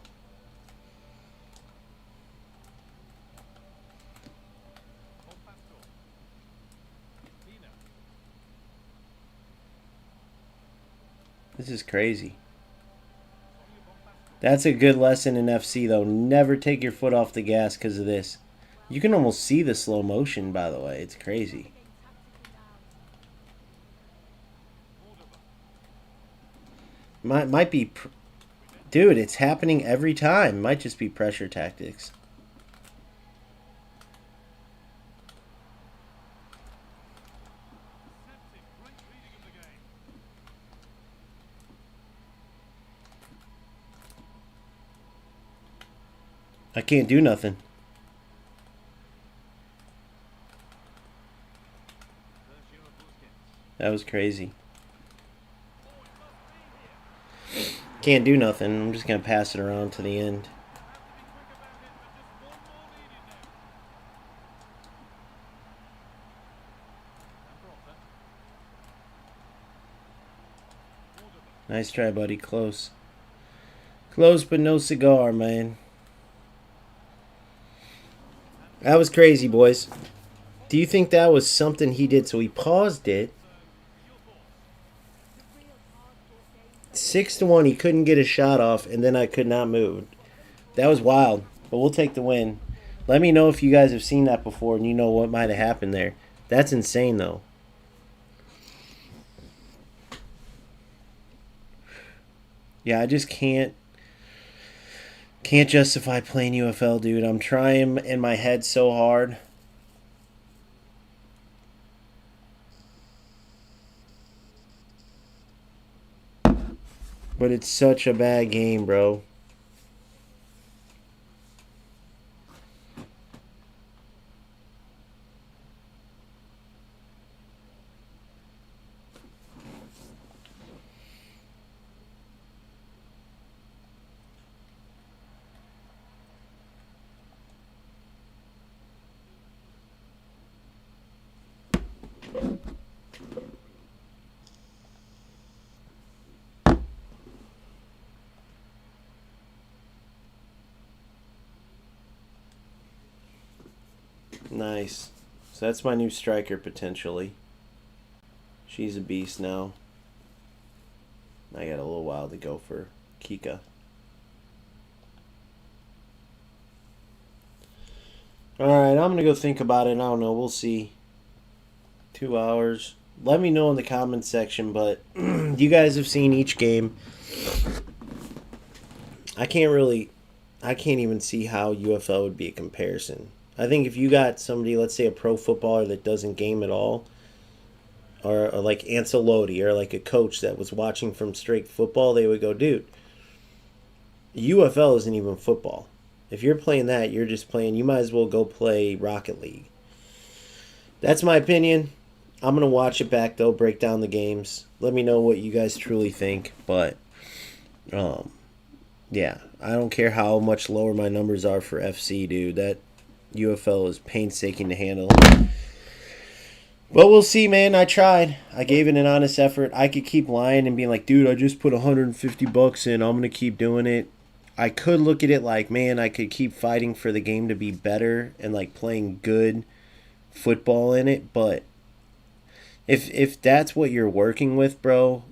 This is crazy. That's a good lesson in FC, though. Never take your foot off the gas because of this. You can almost see the slow motion, by the way. It's crazy. Might be... Dude, it's happening every time. Might just be pressure tactics. I can't do nothing. That was crazy. Can't do nothing. I'm just going to pass it around to the end. Nice try, buddy. Close. Close, but no cigar, man. That was crazy, boys. Do you think that was something he did? So he paused it. 6-1. He couldn't get a shot off, and then I could not move. That was wild, but we'll take the win. Let me know if you guys have seen that before and you know what might have happened there. That's insane, though. Yeah, I just can't justify playing UFL, dude. I'm trying in my head so hard. But it's such a bad game, bro. Nice. So that's my new striker, potentially. She's a beast now. I got a little while to go for Kika. Alright, I'm going to go think about it. I don't know. We'll see. 2 hours. Let me know in the comments section, but you guys have seen each game. I can't even see how UFL would be a comparison. I think if you got somebody, let's say a pro footballer that doesn't game at all, or like Ancelotti, or like a coach that was watching from straight football, they would go, dude, UFL isn't even football. If you're playing that, you're just playing, you might as well go play Rocket League. That's my opinion. I'm going to watch it back, though, break down the games. Let me know what you guys truly think, but, yeah, I don't care how much lower my numbers are for FC, dude. That UFL is painstaking to handle. But we'll see, man. I tried. I gave it an honest effort. I could keep lying and being like, dude, I just put $150 in. I'm going to keep doing it. I could look at it like, man, I could keep fighting for the game to be better and like playing good football in it, but if that's what you're working with, bro,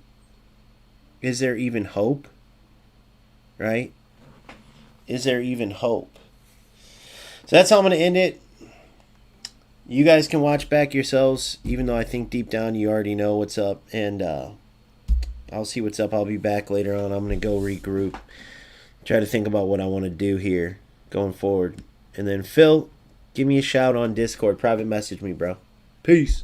is there even hope? Right? Is there even hope? So that's how I'm going to end it. You guys can watch back yourselves, even though I think deep down you already know what's up. And I'll see what's up. I'll be back later on. I'm going to go regroup. Try to think about what I want to do here going forward. And then, Phil, give me a shout on Discord. Private message me, bro. Peace.